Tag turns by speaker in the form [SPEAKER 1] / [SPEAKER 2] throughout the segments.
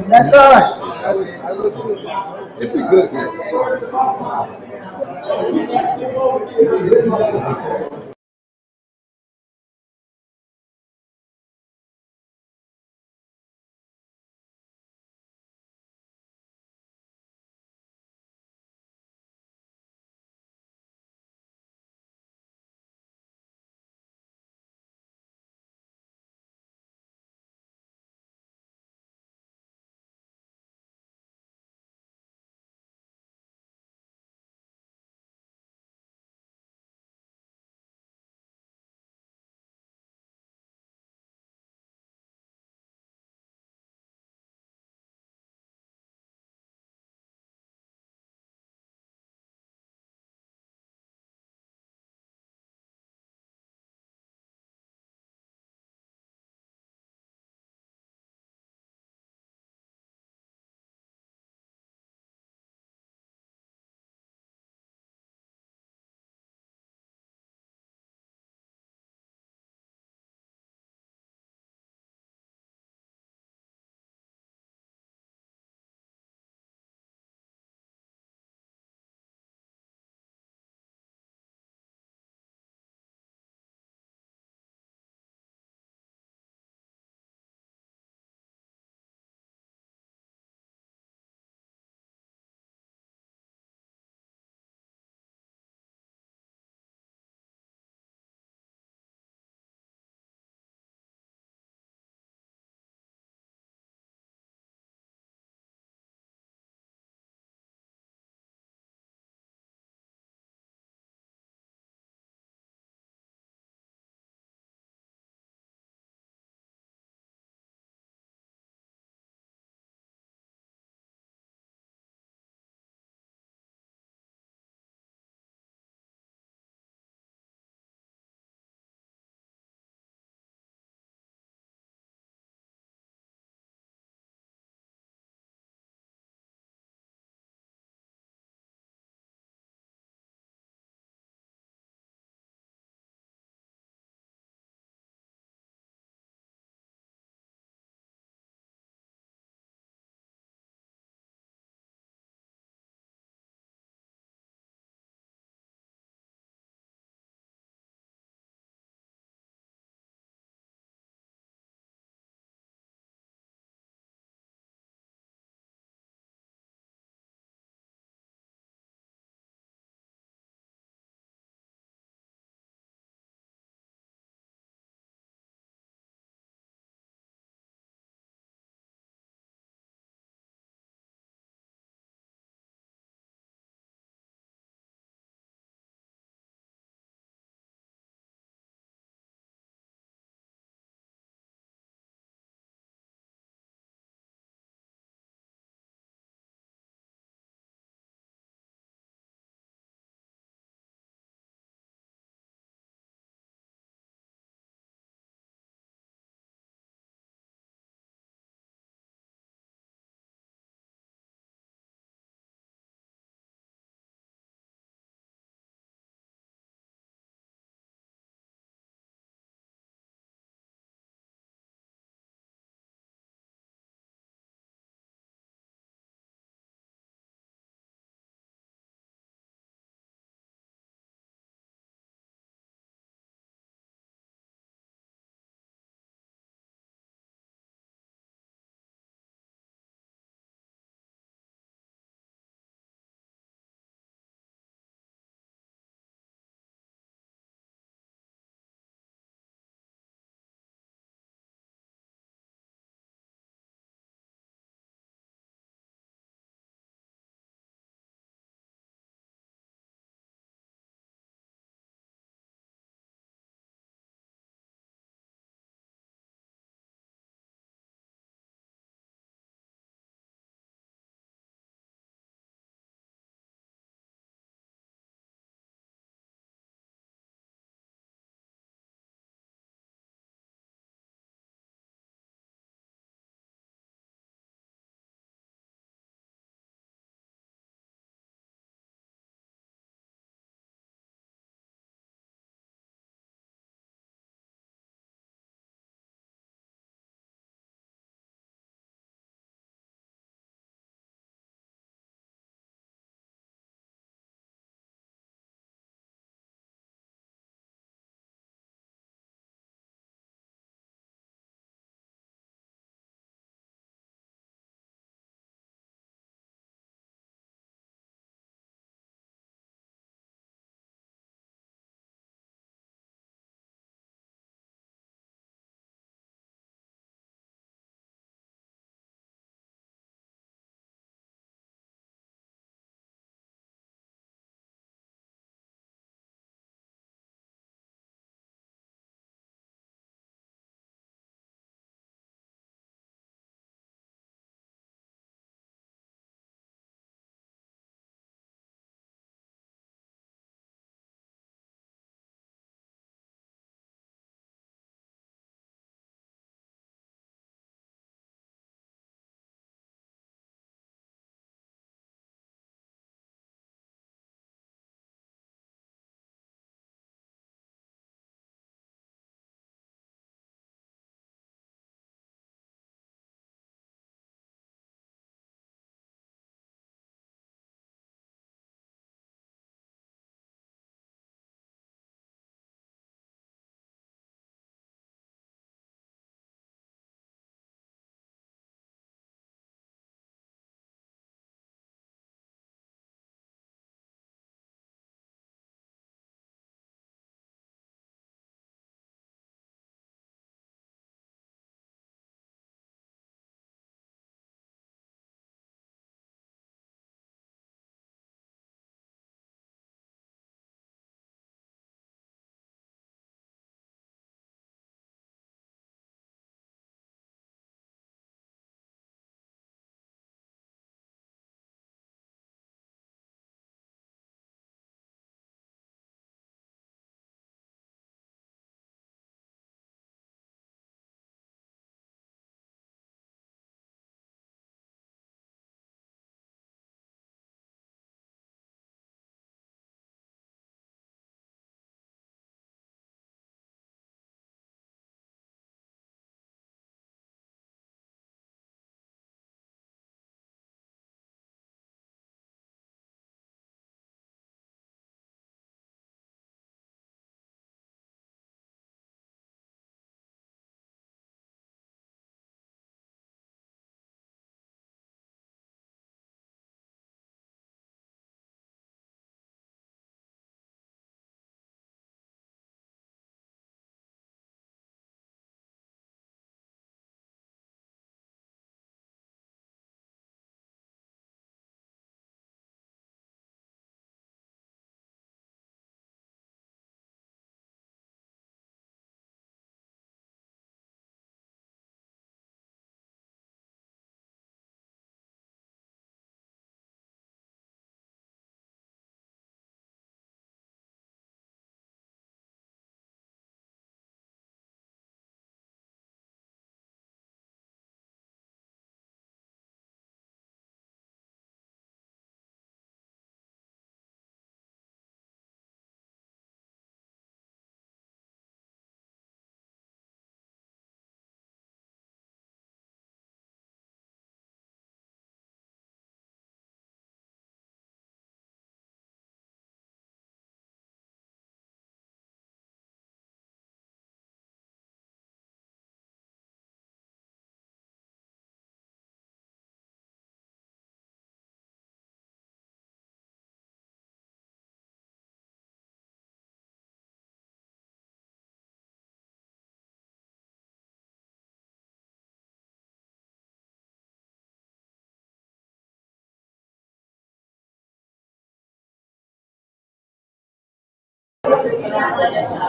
[SPEAKER 1] That's all right. If we could, yeah.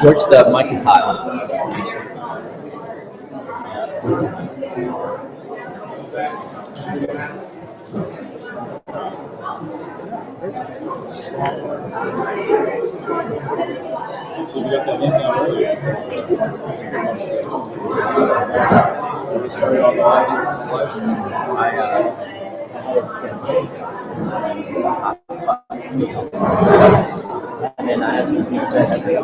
[SPEAKER 2] George, the mic is hot. And I actually said, I think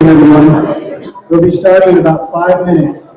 [SPEAKER 3] Everyone, we'll be starting in about 5 minutes.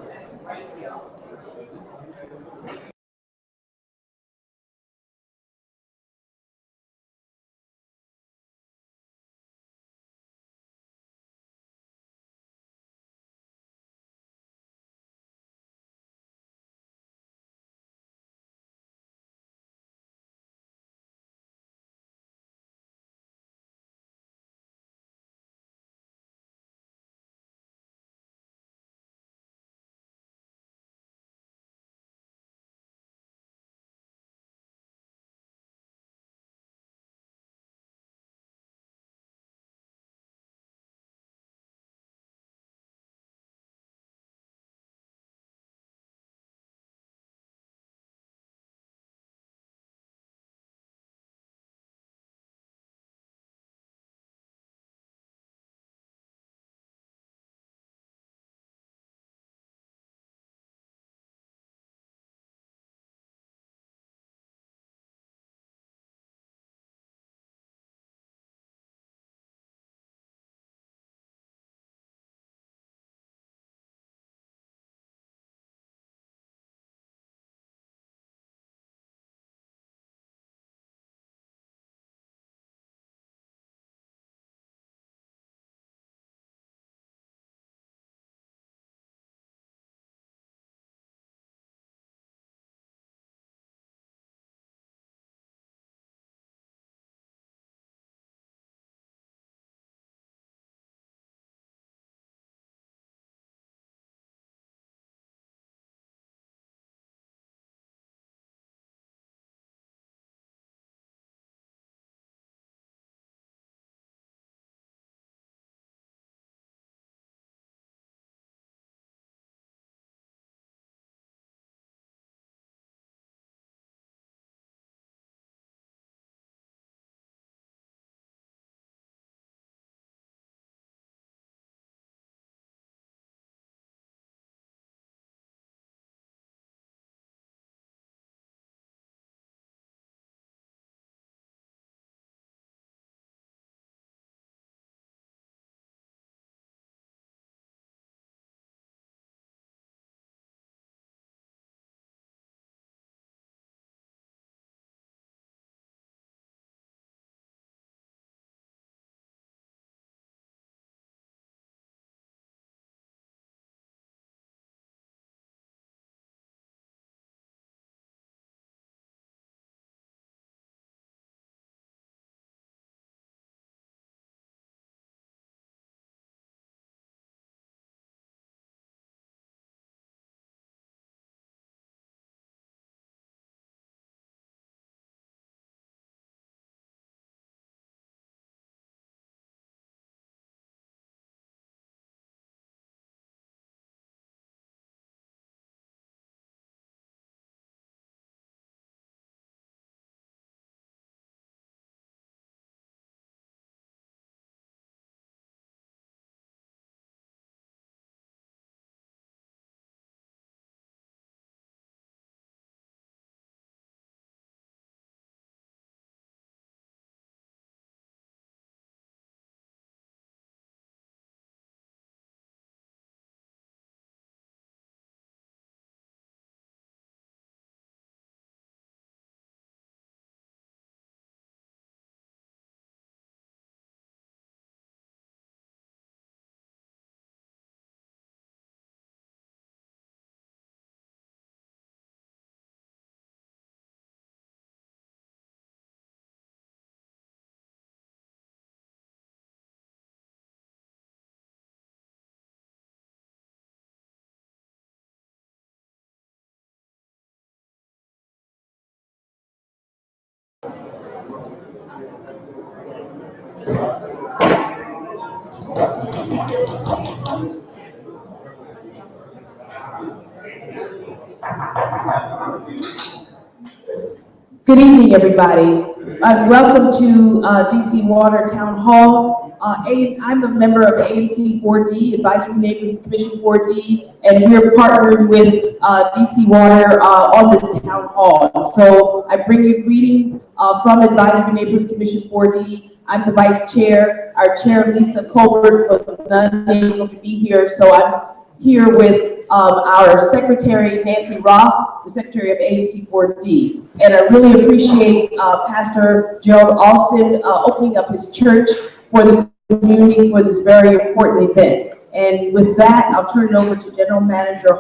[SPEAKER 4] Good evening, everybody. Welcome to DC Water Town Hall. I'm a member of ANC 4D, Advisory Neighborhood Commission 4D, and we're partnered with DC Water on this town hall. So I bring you greetings from Advisory Neighborhood Commission 4D. I'm the vice chair. Our chair, Lisa Colbert, was unable to be here, so I'm here with our secretary, Nancy Roth, the secretary of ANC 4D. And I really appreciate Pastor Gerald Austin opening up his church for the community for this very important event. And with that, I'll turn it over to General Manager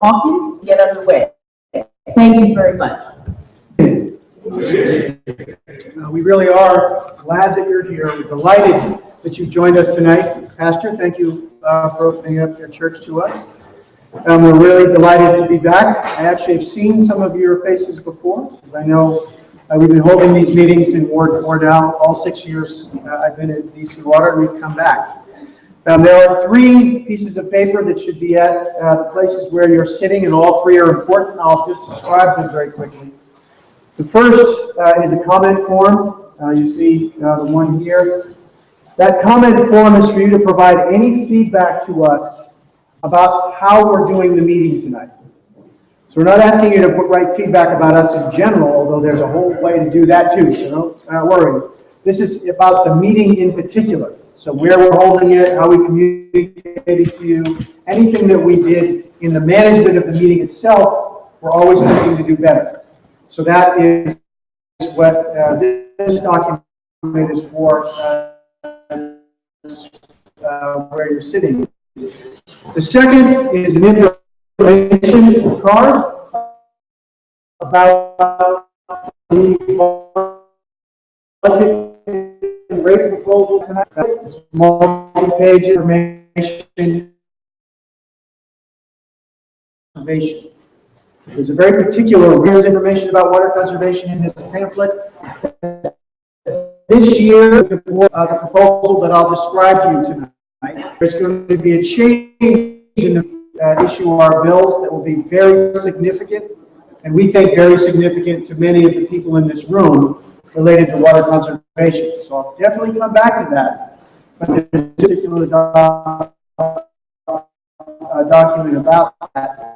[SPEAKER 4] Hawkins to get underway. Thank you very much.
[SPEAKER 3] We really are glad that you're here. We're delighted that you joined us tonight. Pastor, thank you for opening up your church to us. We're really delighted to be back. I actually have seen some of your faces before, because I know we've been holding these meetings in Ward 4 now, all 6 years I've been at DC Water, and we've come back. There are 3 pieces of paper that should be at the places where you're sitting, and all 3 are important. I'll just describe them very quickly. The first is a comment form. You see the one here. That comment form is for you to provide any feedback to us about how we're doing the meeting tonight. So we're not asking you to write feedback about us in general, although there's a whole way to do that too, so don't worry. This is about the meeting in particular. So where we're holding it, how we communicated to you, anything that we did in the management of the meeting itself, we're always looking to do better. So that is what this document is for, where you're sitting. The second is an information card about the budget and rate proposal tonight. It's multi-page information. There's a very particular information about water conservation in this pamphlet. This year, the proposal that I'll describe to you tonight, there's going to be a change in the issue of our bills that will be very significant, and we think very significant to many of the people in this room related to water conservation. So I'll definitely come back to that. But there's a particular document about that.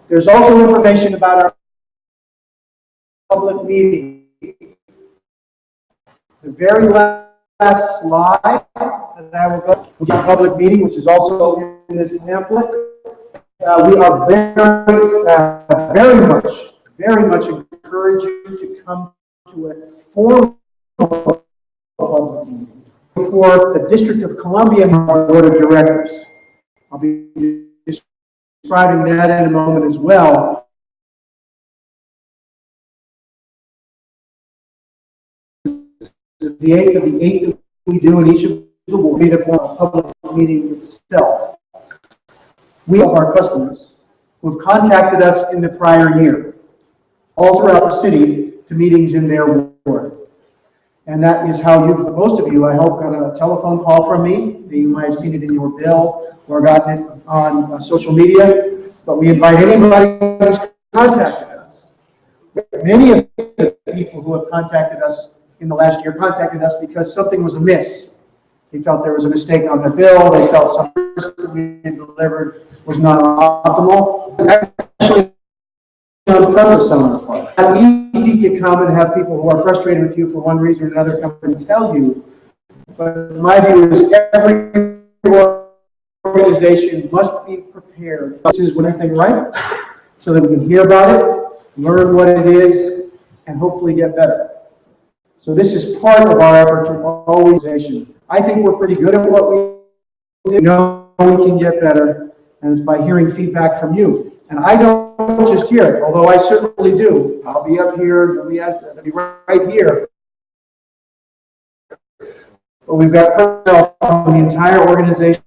[SPEAKER 3] There's also information about our public meeting. The very last slide that I will go to, the public meeting, which is also in this pamphlet. We are very much encourage you to come to a formal public meeting before the District of Columbia Board of Directors. I'll be describing that in a moment as well. The 8th of the 8th that we do in each of the will be the public meeting itself. We have our customers who have contacted us in the prior year, all throughout the city, to meetings in their ward. And that is how most of you, I hope, got a telephone call from me. You might have seen it in your bill or gotten it on social media. But we invite anybody who's contacted us. Many of the people who have contacted us in the last year contacted us because something was amiss. They felt there was a mistake on their bill. They felt some service that we had delivered was not optimal. Actually, on purpose on our part. It's easy to come and have people who are frustrated with you for one reason or another come and tell you. But my view is every organization must be prepared. This is when everything right, so that we can hear about it, learn what it is, and hopefully get better. So this is part of our effort to always. I think we're pretty good at what we do. We know we can get better, and it's by hearing feedback from you. And I don't just hear it, although I certainly do. I'll be up here, you'll be right here. But we've got personnel from the entire organization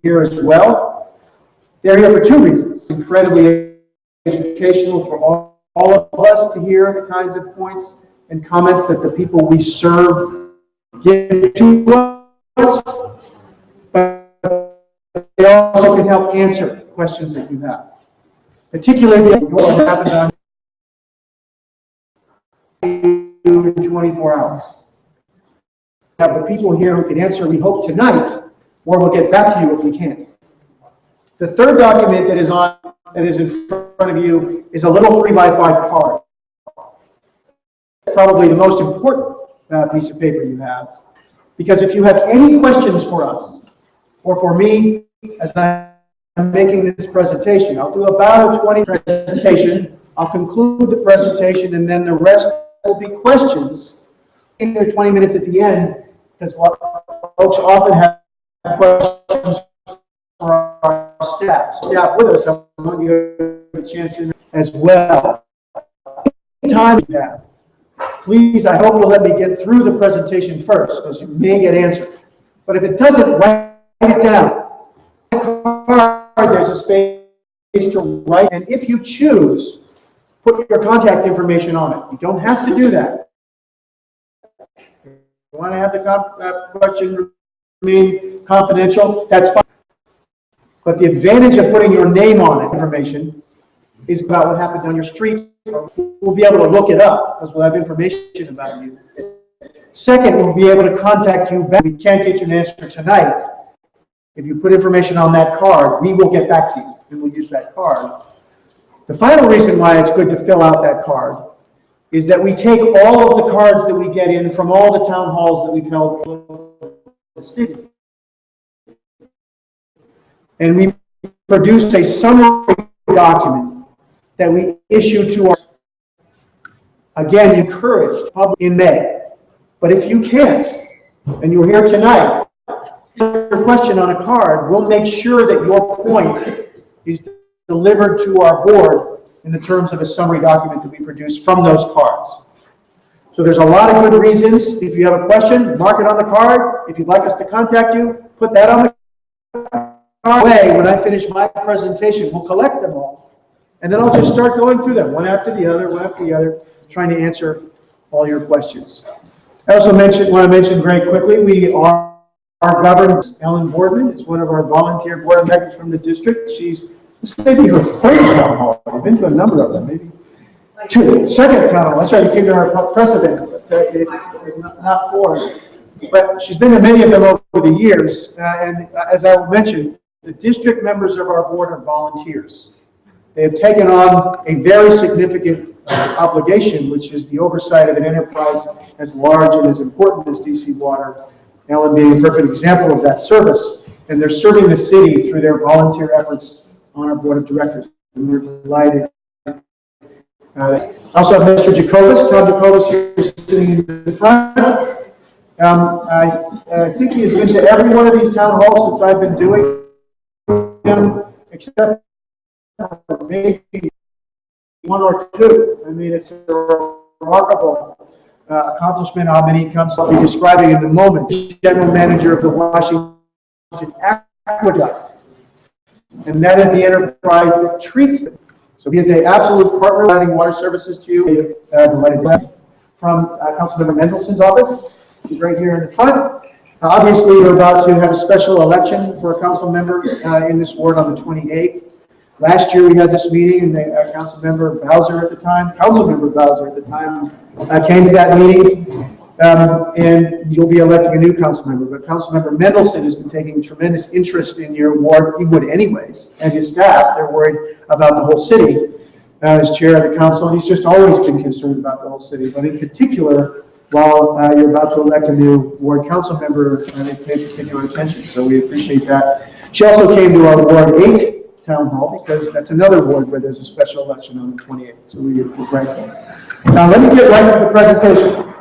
[SPEAKER 3] here as well. They're here for 2 reasons. Incredibly educational for all of us to hear the kinds of points and comments that the people we serve give to us. But they also can help answer questions that you have. Particularly what happened on in 24 hours. Have the people here who can answer, we hope, tonight, or we'll get back to you if we can't. The third document that is in front of you is a little 3x5 card. Probably the most important piece of paper you have. Because if you have any questions for us, or for me, as I'm making this presentation, I'll do about a 20 presentation. I'll conclude the presentation, and then the rest will be questions in their 20 minutes at the end, because folks often have questions for our staff with us. I want you to have a chance to as well. Any time you have, please, I hope you'll let me get through the presentation first, because you may get answered. But if it doesn't, write it down. There's a space to write, and if you choose, put your contact information on it. You don't have to do that. If you want to have the question remain confidential, that's fine. But the advantage of putting your name on it, information, is about what happened on your street. We'll be able to look it up, because we'll have information about you. Second, we'll be able to contact you back. We can't get you an answer tonight. If you put information on that card, we will get back to you, and we'll use that card. The final reason why it's good to fill out that card is that we take all of the cards that we get in from all the town halls that we've held in the city, and we produce a summary document that we issue to our, again, encouraged in May. But if you can't, and you're here tonight, your question on a card, we'll make sure that your point is delivered to our board in the terms of a summary document that we produce from those cards. So there's a lot of good reasons. If you have a question, mark it on the card. If you'd like us to contact you, put that on the card. When I finish my presentation, we'll collect them all. And then I'll just start going through them one after the other, trying to answer all your questions. I also want to mention very quickly, we are our governor, Ellen Boardman, is one of our volunteer board members from the district. This may be her third town hall. I've been to a number of them, maybe two. Second town hall. That's right, you came to our precedent, but it was not four. But she's been to many of them over the years. And as I mentioned, the district members of our board are volunteers. They have taken on a very significant obligation, which is the oversight of an enterprise as large and as important as DC Water. Ellen being a perfect example of that service, and they're serving the city through their volunteer efforts on our board of directors. And we're delighted. I also have Mr. Jacobus. Tom Jacobus here sitting in the front. I think he has been to every one of these town halls since I've been doing them, except for maybe one or two. I mean, it's a remarkable accomplishment. How many comes to be describing in the moment. General manager of the Washington Aqueduct, and that is the enterprise that treats them. So he is an absolute partner providing water services to you. From Councilmember Mendelson's office. He's right here in the front. Obviously, we're about to have a special election for a council member in this ward on the 28th. Last year we had this meeting, and Councilmember Bowser at the time, came to that meeting, and you'll be electing a new council member. But Councilmember Mendelson has been taking tremendous interest in your ward. He would anyways, and his staff. They're worried about the whole city as chair of the council, and he's just always been concerned about the whole city. But in particular, while you're about to elect a new ward council member, they pay particular attention. So we appreciate that. She also came to our Ward 8 town hall, because that's another ward where there's a special election on the 28th. So we're grateful. Now let me get right to the presentation.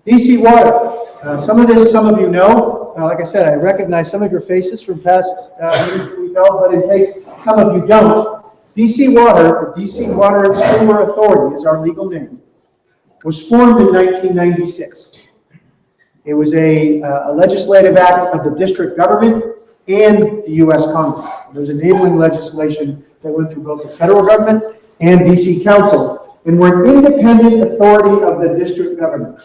[SPEAKER 3] DC Water. Some of you know. Like I said, I recognize some of your faces from past meetings that we've held, but in case some of you don't, DC Water, the DC Water and Sewer Authority is our legal name, was formed in 1996. It was a legislative act of the district government and the U.S. Congress. There was enabling legislation that went through both the federal government and DC Council, and we're an independent authority of the district government.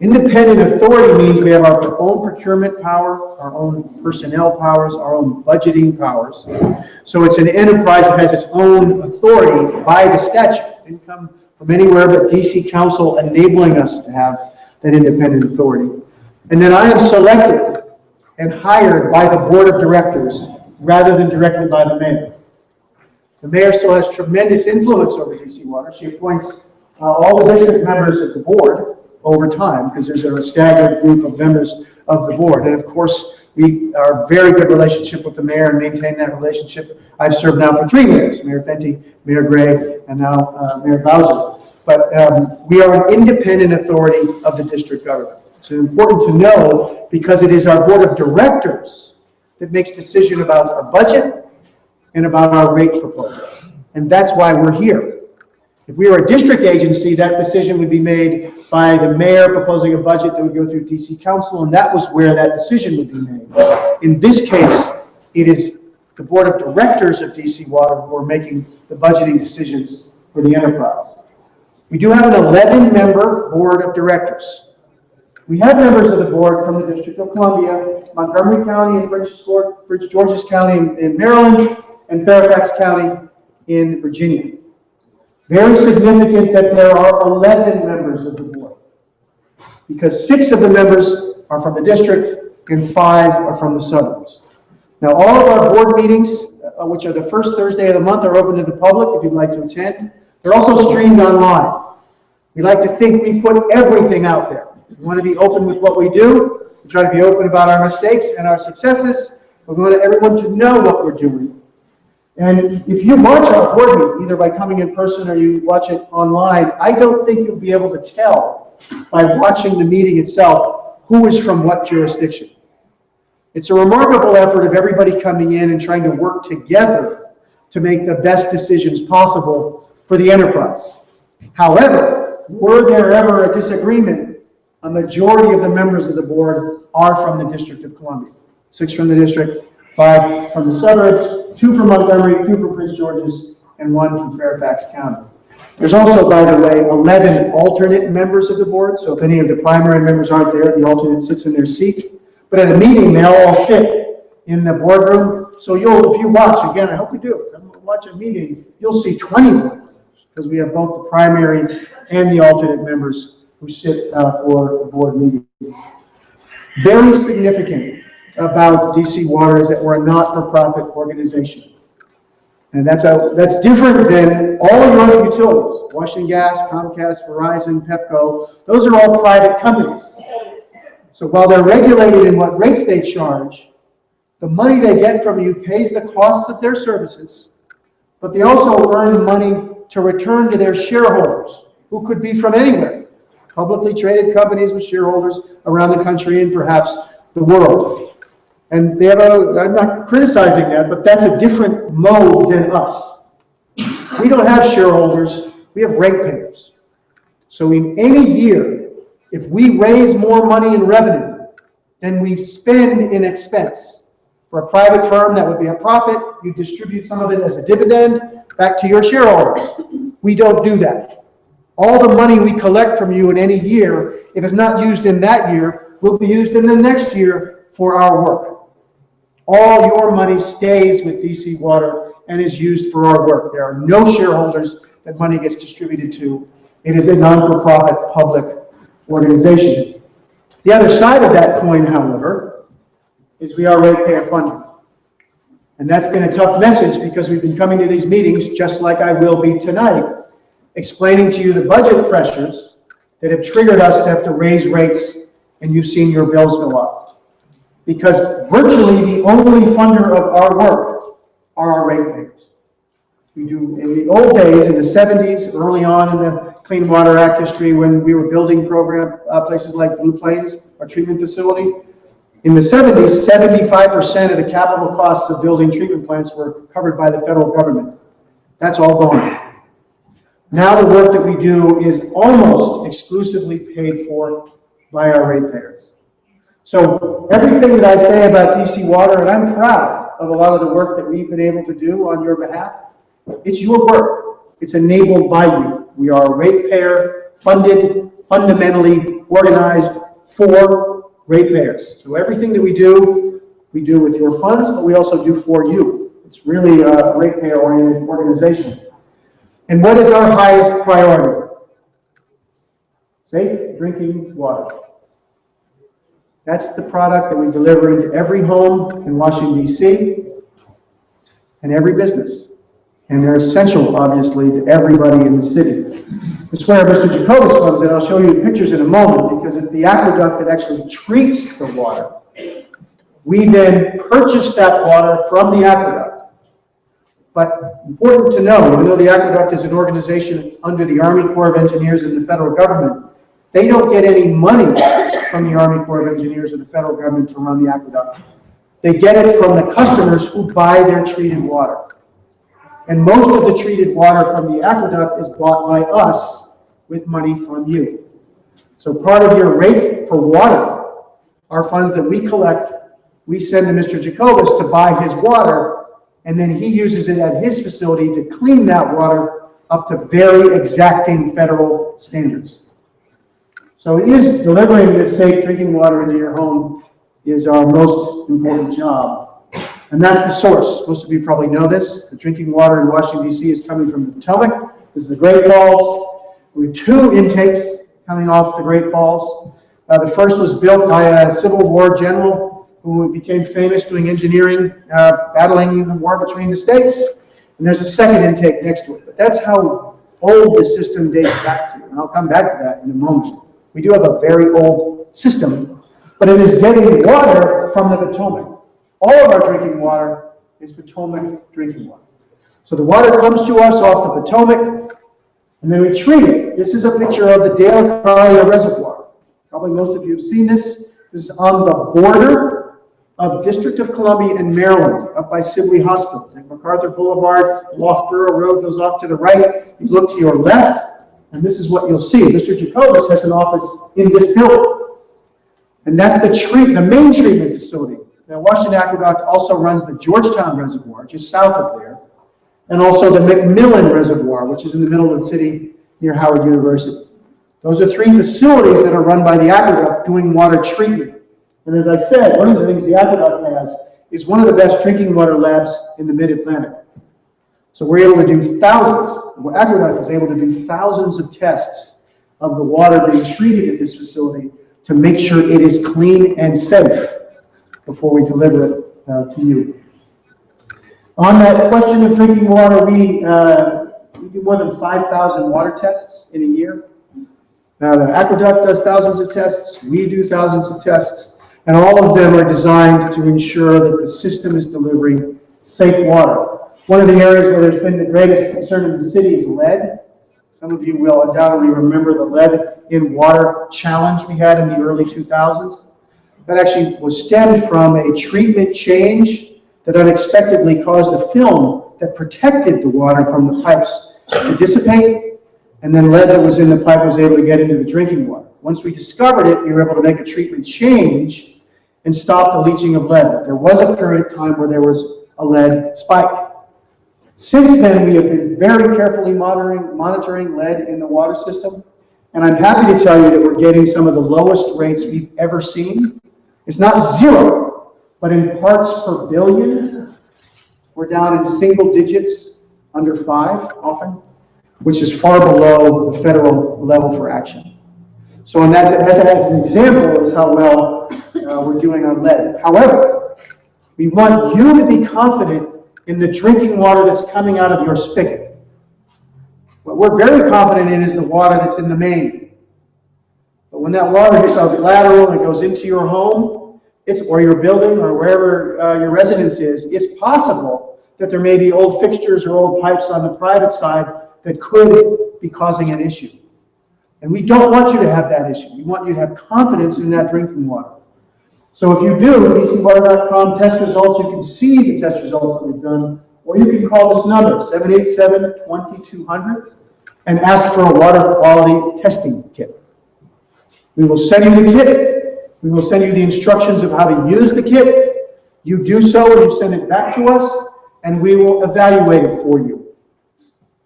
[SPEAKER 3] Independent authority means we have our own procurement power, our own personnel powers, our own budgeting powers. So it's an enterprise that has its own authority by the statute. It didn't come from anywhere but DC Council enabling us to have that independent authority. And then I am selected and hired by the board of directors rather than directly by the mayor. The mayor still has tremendous influence over DC Water. She appoints all the district members of the board over time, because there's a staggered group of members of the board. And of course, we are a very good relationship with the mayor and maintain that relationship. I've served now for 3 mayors, Mayor Fenty, Mayor Gray, and now Mayor Bowser. But we are an independent authority of the district government. It's important to know because it is our board of directors that makes decision about our budget and about our rate proposal. And that's why we're here. If we were a district agency, that decision would be made by the mayor proposing a budget that would go through DC Council, and that was where that decision would be made. In this case, it is the board of directors of DC Water who are making the budgeting decisions for the enterprise. We do have an 11-member board of directors. We have members of the board from the District of Columbia, Montgomery County and Prince George's County in Maryland, and Fairfax County in Virginia. Very significant that there are 11 members of the board, because 6 of the members are from the district and 5 are from the suburbs. Now, all of our board meetings, which are the first Thursday of the month, are open to the public if you'd like to attend. They're also streamed online. We like to think we put everything out there. We want to be open with what we do. We try to be open about our mistakes and our successes. We want everyone to know what we're doing. And if you watch our board meeting, either by coming in person or you watch it online, I don't think you'll be able to tell by watching the meeting itself who is from what jurisdiction. It's a remarkable effort of everybody coming in and trying to work together to make the best decisions possible for the enterprise. However, were there ever a disagreement, a majority of the members of the board are from the District of Columbia. 6 from the district, 5 from the suburbs, 2 from Montgomery, 2 from Prince George's, and 1 from Fairfax County. There's also, by the way, 11 alternate members of the board, so if any of the primary members aren't there, the alternate sits in their seat. But at a meeting, they all sit in the boardroom. So if you watch, again, I hope you do, watch a meeting, you'll see 20 board members, because we have both the primary and the alternate members who sit for board meetings. Very significant about DC Water is that we're a not-for-profit organization. And that's different than all your other utilities. Washington Gas, Comcast, Verizon, Pepco, those are all private companies. So while they're regulated in what rates they charge, the money they get from you pays the costs of their services, but they also earn money to return to their shareholders, who could be from anywhere. Publicly traded companies with shareholders around the country and perhaps the world. And they have I'm not criticizing that, but that's a different mode than us. We don't have shareholders, we have ratepayers. So in any year, if we raise more money in revenue than we spend in expense, for a private firm, that would be a profit. You distribute some of it as a dividend back to your shareholders. We don't do that. All the money we collect from you in any year, if it's not used in that year, will be used in the next year for our work. All your money stays with DC Water and is used for our work. There are no shareholders that money gets distributed to. It is a non-for-profit public organization. The other side of that coin, however, is we are ratepayer funded. And that's been a tough message because we've been coming to these meetings, just like I will be tonight, explaining to you the budget pressures that have triggered us to have to raise rates, and you've seen your bills go up. Because virtually the only funder of our work are our ratepayers. We do, in the old days, in the 70s, early on in the Clean Water Act history, when we were building places like Blue Plains, our treatment facility, in the 70s, 75% of the capital costs of building treatment plants were covered by the federal government. That's all gone. Now the work that we do is almost exclusively paid for by our ratepayers. So everything that I say about DC Water, and I'm proud of a lot of the work that we've been able to do on your behalf, it's your work. It's enabled by you. We are ratepayer funded, fundamentally organized for ratepayers. So everything that we do with your funds, but we also do for you. It's really a ratepayer-oriented organization. And what is our highest priority? Safe drinking water. That's the product that we deliver into every home in Washington, D.C. and every business. And they're essential, obviously, to everybody in the city. It's where Mr. Jacobus comes in. I'll show you pictures in a moment because it's the aqueduct that actually treats the water. We then purchase that water from the aqueduct. But important to know, even though the aqueduct is an organization under the Army Corps of Engineers and the federal government, they don't get any money from the Army Corps of Engineers or the federal government to run the aqueduct. They get it from the customers who buy their treated water. And most of the treated water from the aqueduct is bought by us with money from you. So part of your rate for water are funds that we collect, we send to Mr. Jacobus to buy his water, and then he uses it at his facility to clean that water up to very exacting federal standards. So it is delivering this safe drinking water into your home is our most important job. And that's the source. Most of you probably know this. The drinking water in Washington, D.C. is coming from the Potomac. This is the Great Falls. We have 2 intakes coming off the Great Falls. The first was built by a Civil War general who became famous doing engineering, battling the war between the states. And there's a second intake next to it. But that's how old the system dates back to. And I'll come back to that in a moment. We do have a very old system, but it is getting water from the Potomac. All of our drinking water is Potomac drinking water. So the water comes to us off the Potomac, and then we treat it. This is a picture of the Dale Collier Reservoir. Probably most of you have seen this. This is on the border of District of Columbia and Maryland, up by Sibley Hospital. Like MacArthur Boulevard, Loughborough Road goes off to the right. You look to your left, and this is what you'll see. Mr. Jacobus has an office in this building. And that's the main treatment facility. Now, Washington Aqueduct also runs the Georgetown Reservoir, just south of there, and also the McMillan Reservoir, which is in the middle of the city near Howard University. Those are 3 facilities that are run by the aqueduct doing water treatment. And as I said, one of the things the aqueduct has is one of the best drinking water labs in the mid-Atlantic. So we're able to do thousands, the aqueduct is able to do thousands of tests of the water being treated at this facility to make sure it is clean and safe before we deliver it to you. On that question of drinking water, we do more than 5,000 water tests in a year. Now the aqueduct does thousands of tests, we do thousands of tests, and all of them are designed to ensure that the system is delivering safe water. One of the areas where there's been the greatest concern in the city is lead. Some of you will undoubtedly remember the lead in water challenge we had in the early 2000s. That actually was stemmed from a treatment change that unexpectedly caused a film that protected the water from the pipes to dissipate, and then lead that was in the pipe was able to get into the drinking water. Once we discovered it, we were able to make a treatment change and stop the leaching of lead. But there was a period of time where there was a lead spike. Since then, we have been very carefully monitoring lead in the water system, and I'm happy to tell you that we're getting some of the lowest rates we've ever seen. It's not 0, but in parts per billion, we're down in single digits, under 5 often, which is far below the federal level for action. So in that, as an example, is how well we're doing on lead. However, we want you to be confident in the drinking water that's coming out of your spigot. What we're very confident in is the water that's in the main. But when that water hits our lateral and it goes into your home, or your building, or wherever your residence is, it's possible that there may be old fixtures or old pipes on the private side that could be causing an issue. And we don't want you to have that issue. We want you to have confidence in that drinking water. So if you do, dcwater.com test results, you can see the test results that we've done, or you can call this number, 787-2200, and ask for a water quality testing kit. We will send you the kit. We will send you the instructions of how to use the kit. You do so, and you send it back to us, and we will evaluate it for you.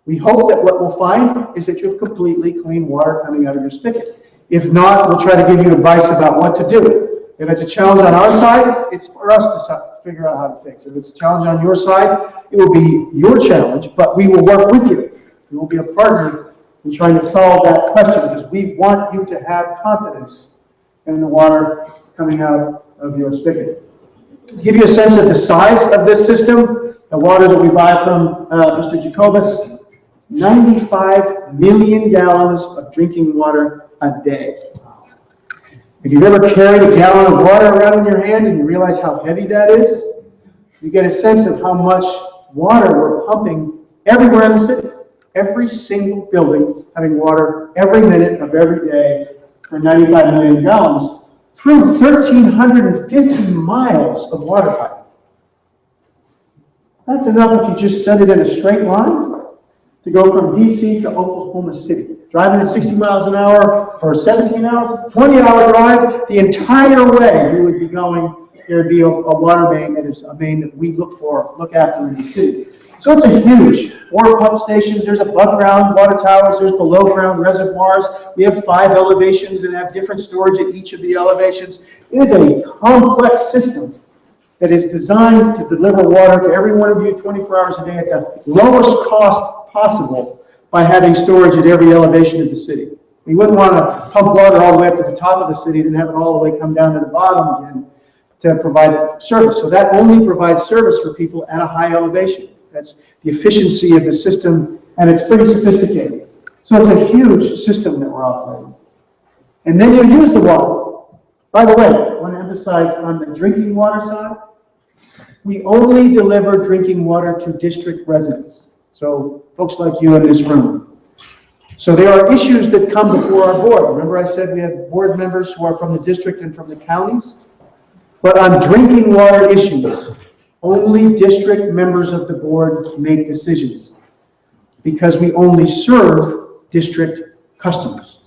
[SPEAKER 3] We hope that what we'll find is that you have completely clean water coming out of your spigot. If not, we'll try to give you advice about what to do. If it's a challenge on our side, it's for us to figure out how to fix it. If it's a challenge on your side, it will be your challenge, but we will work with you. We will be a partner in trying to solve that question because we want you to have confidence in the water coming out of your spigot. To give you a sense of the size of this system, the water that we buy from Mr. Jacobus 95 million gallons of drinking water a day. If you've ever carried a gallon of water around in your hand and you realize how heavy that is, you get a sense of how much water we're pumping everywhere in the city. Every single building having water every minute of every day for 95 million gallons through 1,350 miles of water pipe. That's enough if you just done it in a straight line to go from DC to Oklahoma City. Driving at 60 miles an hour for 17 hours, 20-hour drive, the entire way you would be going, there would be a water main that is a main that we look after in the city. So it's a huge, 4 pump stations, there's above ground water towers, there's below ground reservoirs. We have 5 elevations and have different storage at each of the elevations. It is a complex system that is designed to deliver water to every one of you 24 hours a day at the lowest cost possible by having storage at every elevation of the city. We wouldn't want to pump water all the way up to the top of the city, then have it all the way come down to the bottom again to provide service. So that only provides service for people at a high elevation. That's the efficiency of the system, and it's pretty sophisticated. So it's a huge system that we're operating. And then you use the water. By the way, I want to emphasize on the drinking water side, we only deliver drinking water to district residents. So folks like you in this room. So there are issues that come before our board. Remember I said we have board members who are from the district and from the counties? But on drinking water issues, only district members of the board make decisions because we only serve district customers.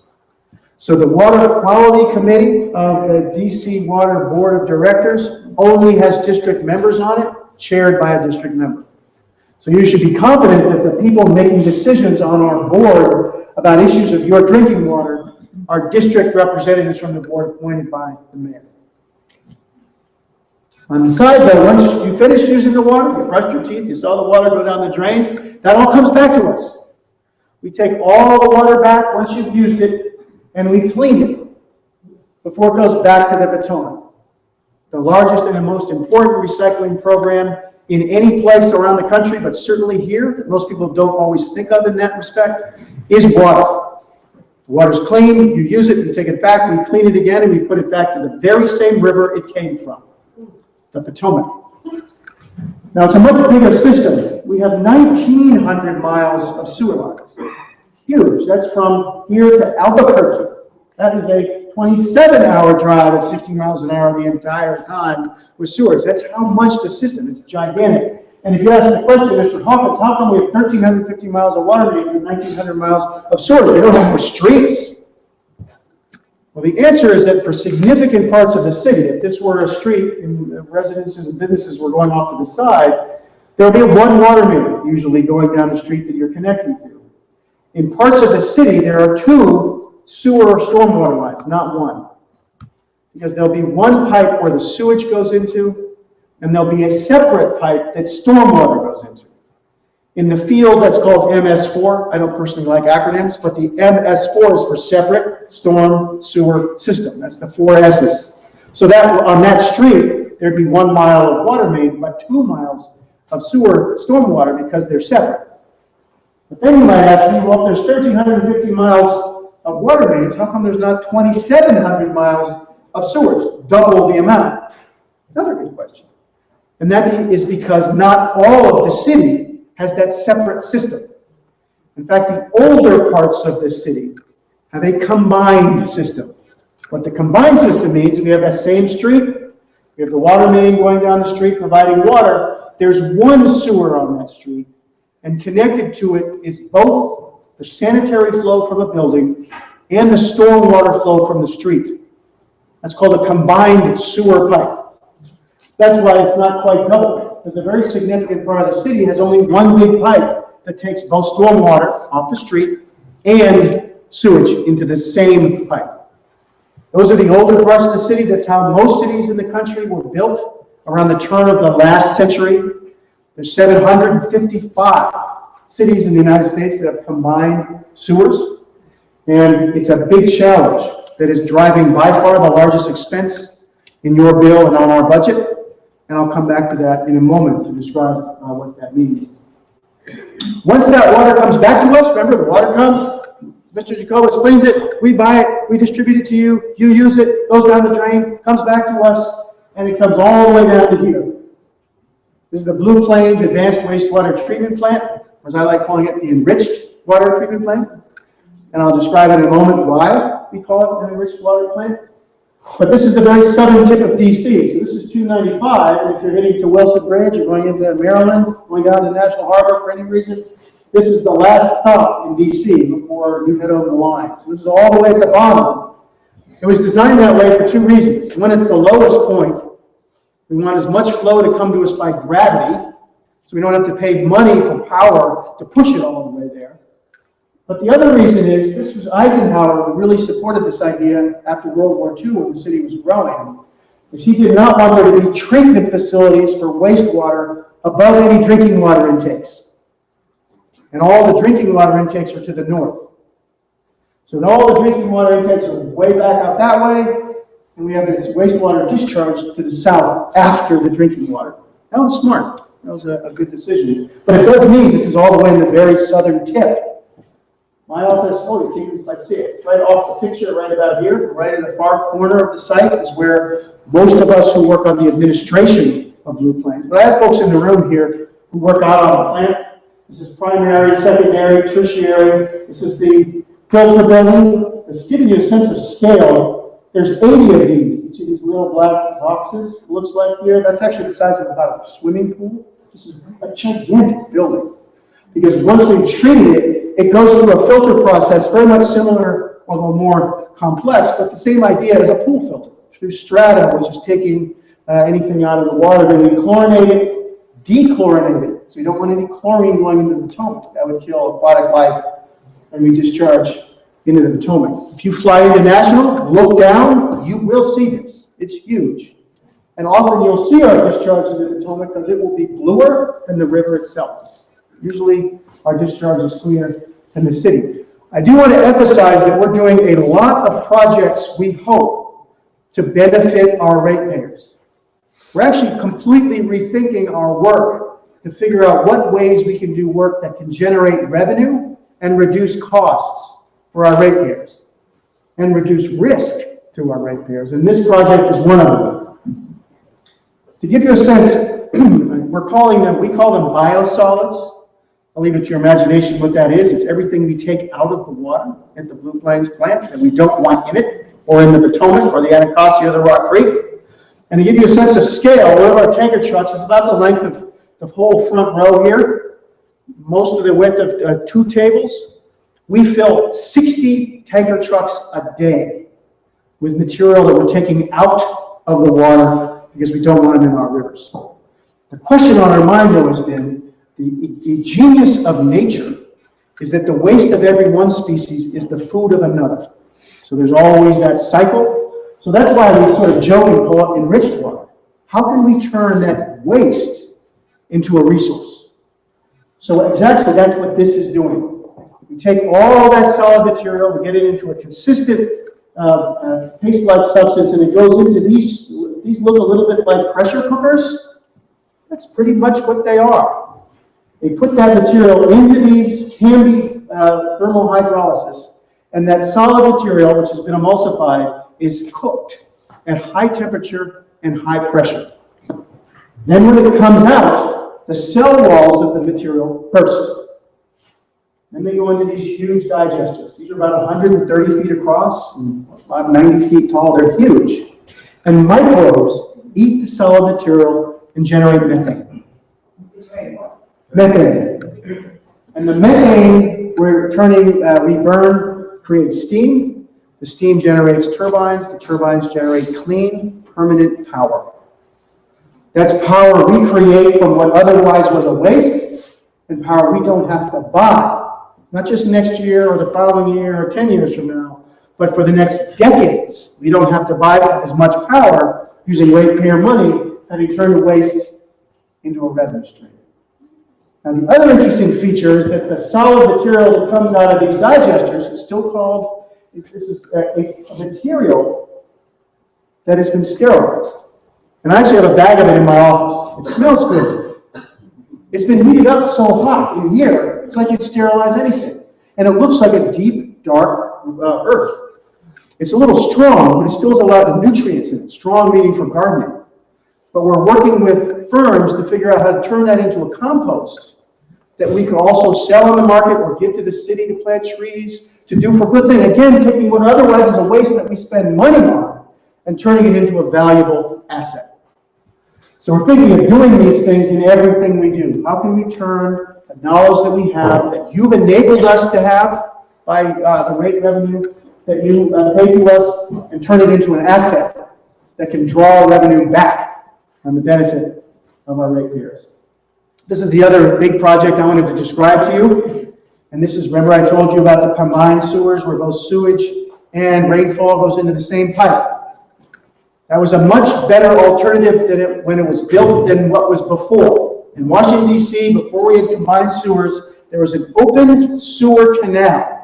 [SPEAKER 3] So the Water Quality Committee of the DC Water Board of Directors only has district members on it, chaired by a district member. So you should be confident that the people making decisions on our board about issues of your drinking water are district representatives from the board appointed by the mayor. On the side though, once you finish using the water, you brushed your teeth, you saw the water go down the drain, that all comes back to us. We take all the water back once you've used it, and we clean it before it goes back to the Potomac. The largest and the most important recycling program in any place around the country, but certainly here, that most people don't always think of in that respect, is water. The water's clean, you use it, you take it back, we clean it again, and we put it back to the very same river it came from, the Potomac. Now, it's a much bigger system. We have 1,900 miles of sewer lines. Huge. That's from here to Albuquerque. That is a 27-hour drive at 60 miles an hour the entire time with sewers. That's how much the system is gigantic. And if you ask the question, Mr. Hawkins, how come we have 1,350 miles of water main and 1,900 miles of sewers? We don't have more streets. Well, the answer is that for significant parts of the city, if this were a street and residences and businesses were going off to the side, there would be one water main usually going down the street that you're connecting to. In parts of the city, there are 2 sewer or stormwater lines, not one. Because there'll be one pipe where the sewage goes into, and there'll be a separate pipe that stormwater goes into. In the field, that's called MS4. I don't personally like acronyms, but the MS4 is for separate storm sewer system. That's the 4 S's. So that on that street, there'd be 1 mile of water main, but 2 miles of sewer stormwater because they're separate. But then you might ask me, well, if there's 1,350 miles of water mains, how come there's not 2,700 miles of sewers? Double the amount. Another good question. And that is because not all of the city has that separate system. In fact, the older parts of the city have a combined system. What the combined system means, we have that same street, we have the water main going down the street providing water, there's one sewer on that street, and connected to it is both the sanitary flow from a building and the stormwater flow from the street. That's called a combined sewer pipe. That's why it's not quite double, because a very significant part of the city has only one big pipe that takes both stormwater off the street and sewage into the same pipe. Those are the older parts of the city. That's how most cities in the country were built around the turn of the last century. There's 755 cities in the United States that have combined sewers, and it's a big challenge that is driving by far the largest expense in your bill and on our budget, and I'll come back to that in a moment to describe what that means. Once that water comes back to us, remember the water comes, Mr. Jacobitz cleans it, we buy it, we distribute it to you, you use it, goes down the drain, comes back to us, and it comes all the way down to here. This is the Blue Plains Advanced Wastewater Treatment Plant, or as I like calling it, the Enriched Water Treatment Plant. And I'll describe in a moment why we call it an enriched water plant. But this is the very southern tip of DC. So this is 295, and if you're heading to Wilson Bridge, you're going into Maryland, going down to National Harbor for any reason, this is the last stop in DC before you head over the line. So this is all the way at the bottom. It was designed that way for two reasons. One, it's the lowest point. We want as much flow to come to us by gravity, so we don't have to pay money for power to push it all the way there. But the other reason is, this was Eisenhower who really supported this idea after World War II when the city was growing, is he did not want there to be treatment facilities for wastewater above any drinking water intakes. And all the drinking water intakes are to the north. So all the drinking water intakes are way back out that way, and we have this wastewater discharge to the south after the drinking water. That was smart. That was a good decision. But it does mean this is all the way in the very southern tip. My office, oh, you can't quite see it. Right off the picture, right about here, right in the far corner of the site is where most of us who work on the administration of Blue Plains. But I have folks in the room here who work out on the plant. This is primary, secondary, tertiary. This is the filter building. It's giving you a sense of scale. There's 80 of these. Each of these little black boxes, it looks like here. That's actually the size of about a swimming pool. This is a gigantic building. Because once we've treated it, it goes through a filter process very much similar, although more complex, but the same idea as a pool filter. Through strata, which is taking anything out of the water, then we chlorinate it, dechlorinate it. So we don't want any chlorine going into the Potomac. That would kill aquatic life, and we discharge into the Potomac. If you fly into National, look down, you will see this. It's huge. And often you'll see our discharge into the Potomac because it will be bluer than the river itself. Usually our discharge is cleaner than the city. I do want to emphasize that we're doing a lot of projects, we hope, to benefit our ratepayers. We're actually completely rethinking our work to figure out what ways we can do work that can generate revenue and reduce costs for our ratepayers and reduce risk to our ratepayers. And this project is one of them. To give you a sense, we call them biosolids. I'll leave it to your imagination what that is. It's everything we take out of the water at the Blue Plains plant that we don't want in it, or in the Potomac, or the Anacostia, or the Rock Creek. And to give you a sense of scale, one of our tanker trucks is about the length of the whole front row here, most of the width of 2 tables. We fill 60 tanker trucks a day with material that we're taking out of the water because we don't want it in our rivers. The question on our mind, though, has been, the genius of nature is that the waste of every one species is the food of another. So there's always that cycle. So that's why we sort of joke and call it enriched water. How can we turn that waste into a resource? So exactly that's what this is doing. We take all that solid material, we get it into a consistent paste-like substance, and it goes into these look a little bit like pressure cookers. That's pretty much what they are. They put that material into these Canby thermal hydrolysis, and that solid material, which has been emulsified, is cooked at high temperature and high pressure. Then when it comes out, the cell walls of the material burst. Then they go into these huge digesters. These are about 130 feet across and about 90 feet tall. They're huge. And microbes eat the solid material and generate methane. Methane. And the methane we burn, creates steam. The steam generates turbines. The turbines generate clean, permanent power. That's power we create from what otherwise was a waste, and power we don't have to buy. Not just next year or the following year or 10 years from now, but for the next decades. We don't have to buy as much power using ratepayer money, having turned the waste into a revenue stream. Now, the other interesting feature is that the solid material that comes out of these digesters is still called, this is a material that has been sterilized. And I actually have a bag of it in my office. It smells good. It's been heated up so hot in here, it's like you'd sterilize anything. And it looks like a deep, dark earth. It's a little strong, but it still has a lot of nutrients in it. Strong meaning for gardening. But we're working with firms to figure out how to turn that into a compost that we could also sell on the market or give to the city to plant trees, to do for good thing. Again, taking what otherwise is a waste that we spend money on and turning it into a valuable asset. So we're thinking of doing these things in everything we do. How can we turn the knowledge that we have, that you've enabled us to have by the rate revenue that you pay to us, and turn it into an asset that can draw revenue back on the benefit of our ratepayers. This is the other big project I wanted to describe to you. And this is, remember I told you about the combined sewers where both sewage and rainfall goes into the same pipe. That was a much better alternative than when it was built than what was before. In Washington, D.C., before we had combined sewers, there was an open sewer canal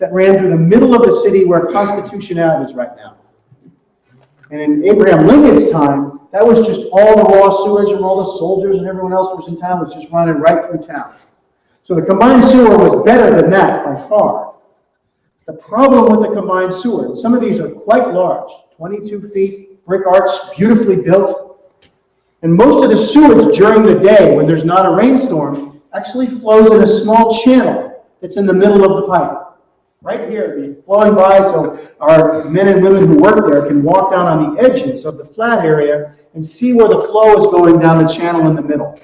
[SPEAKER 3] that ran through the middle of the city where Constitution Ave is right now. And in Abraham Lincoln's time, that was just all the raw sewage from all the soldiers and everyone else who was in town was just running right through town. So the combined sewer was better than that by far. The problem with the combined sewer, and some of these are quite large, 22 feet, brick arch, beautifully built. And most of the sewage during the day, when there's not a rainstorm, actually flows in a small channel that's in the middle of the pipe. Right here, it'd be flowing by, so our men and women who work there can walk down on the edges of the flat area and see where the flow is going down the channel in the middle.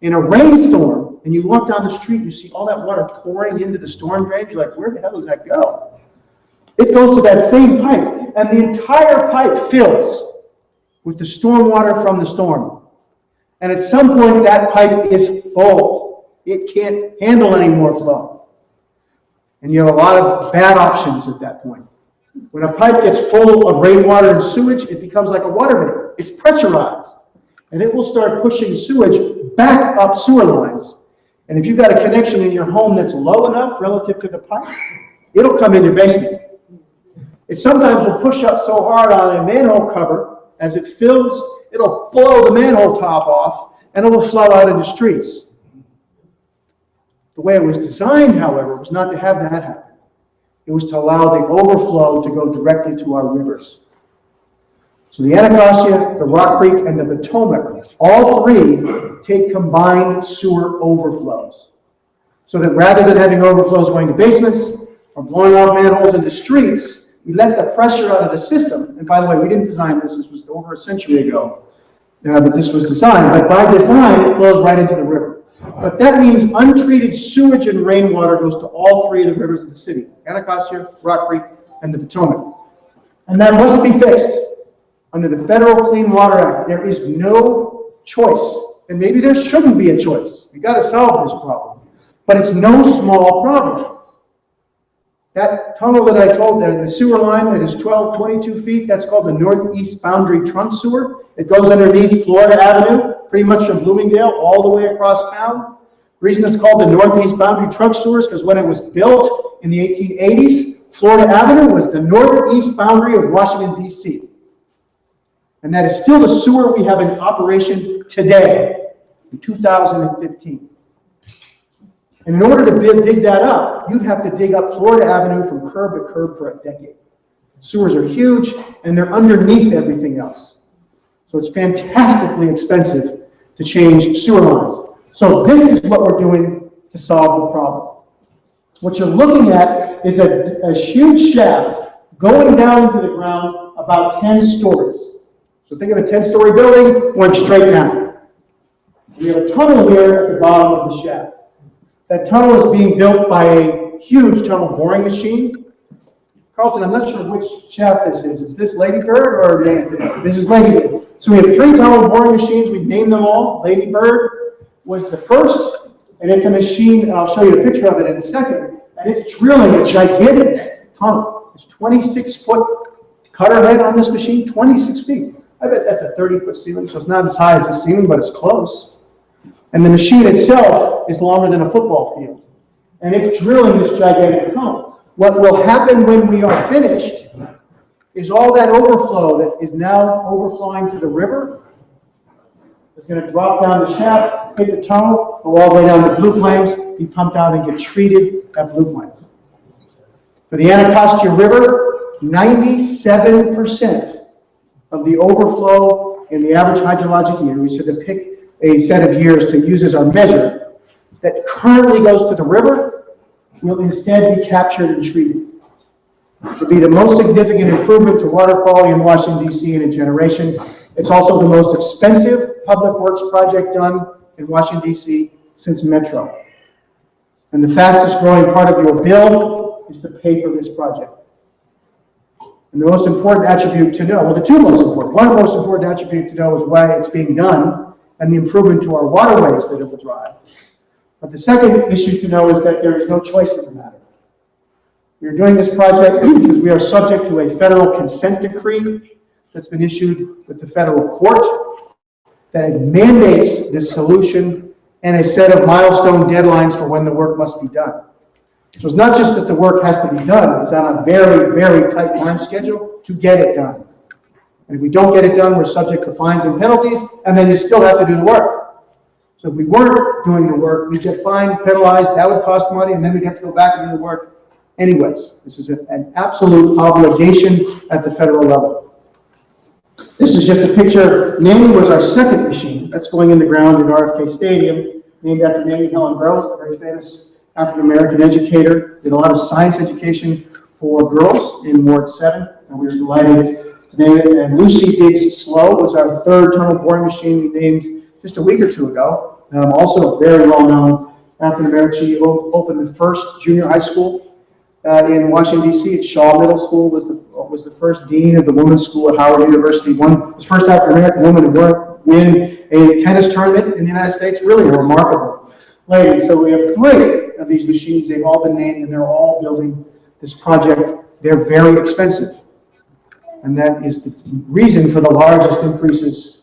[SPEAKER 3] In a rainstorm, and you walk down the street, you see all that water pouring into the storm drain, you're like, where the hell does that go? It goes to that same pipe, and the entire pipe fills with the storm water from the storm. And at some point, that pipe is full. It can't handle any more flow. And you have a lot of bad options at that point. When a pipe gets full of rainwater and sewage, it becomes like a water main. It's pressurized. And it will start pushing sewage back up sewer lines. And if you've got a connection in your home that's low enough relative to the pipe, it'll come in your basement. It sometimes will push up so hard on a manhole cover, as it fills, it'll blow the manhole top off, and it will flow out into streets. The way it was designed, however, was not to have that happen. It was to allow the overflow to go directly to our rivers. So the Anacostia, the Rock Creek, and the Potomac, all three take combined sewer overflows. So that rather than having overflows going to basements or blowing off manholes into streets, we let the pressure out of the system. And by the way, we didn't design this. This was over a century ago. But this was designed. But by design, it flows right into the river. But that means untreated sewage and rainwater goes to all three of the rivers of the city, Anacostia, Rock Creek, and the Potomac. And that must be fixed. Under the Federal Clean Water Act, there is no choice. And maybe there shouldn't be a choice. We've got to solve this problem. But it's no small problem. That tunnel that I told, the sewer line that is 22 feet, that's called the Northeast Boundary Trunk Sewer. It goes underneath Florida Avenue, pretty much from Bloomingdale all the way across town. The reason it's called the Northeast Boundary Trunk Sewer is because when it was built in the 1880s, Florida Avenue was the northeast boundary of Washington, D.C. And that is still the sewer we have in operation today, in 2015. And in order to dig that up, you'd have to dig up Florida Avenue from curb to curb for a decade. Sewers are huge, and they're underneath everything else. So it's fantastically expensive to change sewer lines. So this is what we're doing to solve the problem. What you're looking at is a huge shaft going down into the ground about 10 stories. So think of a 10-story building, went straight down. We have a tunnel here at the bottom of the shaft. That tunnel is being built by a huge tunnel boring machine. Carlton, I'm not sure which shaft this is. Is this Ladybird or this is Ladybird? So we have 3 tunnel boring machines. We've named them all. Ladybird was the first, and it's a machine, and I'll show you a picture of it in a second, and it's drilling a gigantic tunnel. It's 26-foot cutter head on this machine, 26 feet. I bet that's a 30-foot ceiling, so it's not as high as the ceiling, but it's close. And the machine itself is longer than a football field. And it's drilling this gigantic tunnel. What will happen when we are finished is all that overflow that is now overflowing to the river is going to drop down the shaft, hit the tunnel, go all the way down to Blue Plains, be pumped out and get treated at Blue Plains. For the Anacostia River, 97% of the overflow in the average hydrologic year, we should have picked a set of years to use as our measure, that currently goes to the river will instead be captured and treated. It will be the most significant improvement to water quality in Washington, D.C. in a generation. It's also the most expensive public works project done in Washington, D.C. since Metro. And the fastest growing part of your bill is to pay for this project. And the most important attribute to know, well, the two most important, one most important attribute to know is why it's being done and the improvement to our waterways that it will drive. But the second issue to know is that there is no choice in the matter. We are doing this project because we are subject to a federal consent decree that's been issued with the federal court that mandates this solution and a set of milestone deadlines for when the work must be done. So it's not just that the work has to be done, it's on a very, very tight time schedule to get it done. And if we don't get it done, we're subject to fines and penalties, and then you still have to do the work. So if we weren't doing the work, we'd get fined, penalized, that would cost money, and then we'd have to go back and do the work anyways. This is an absolute obligation at the federal level. This is just a picture. Nanny was our second machine. That's going in the ground at RFK Stadium, named after Nanny Helen Rose, a very famous African-American educator. Did a lot of science education for girls in Ward 7, and we were delighted to name it. And Lucy Diggs Slow was our third tunnel boring machine we named just a week or two ago. Also very well-known African-American. She opened the first junior high school in Washington, D.C. at Shaw Middle School, was the first dean of the women's school at Howard University, was the first African-American woman to win a tennis tournament in the United States. Really a remarkable lady. So we have 3 of these machines. They've all been named, and they're all building this project. They're very expensive. And that is the reason for the largest increases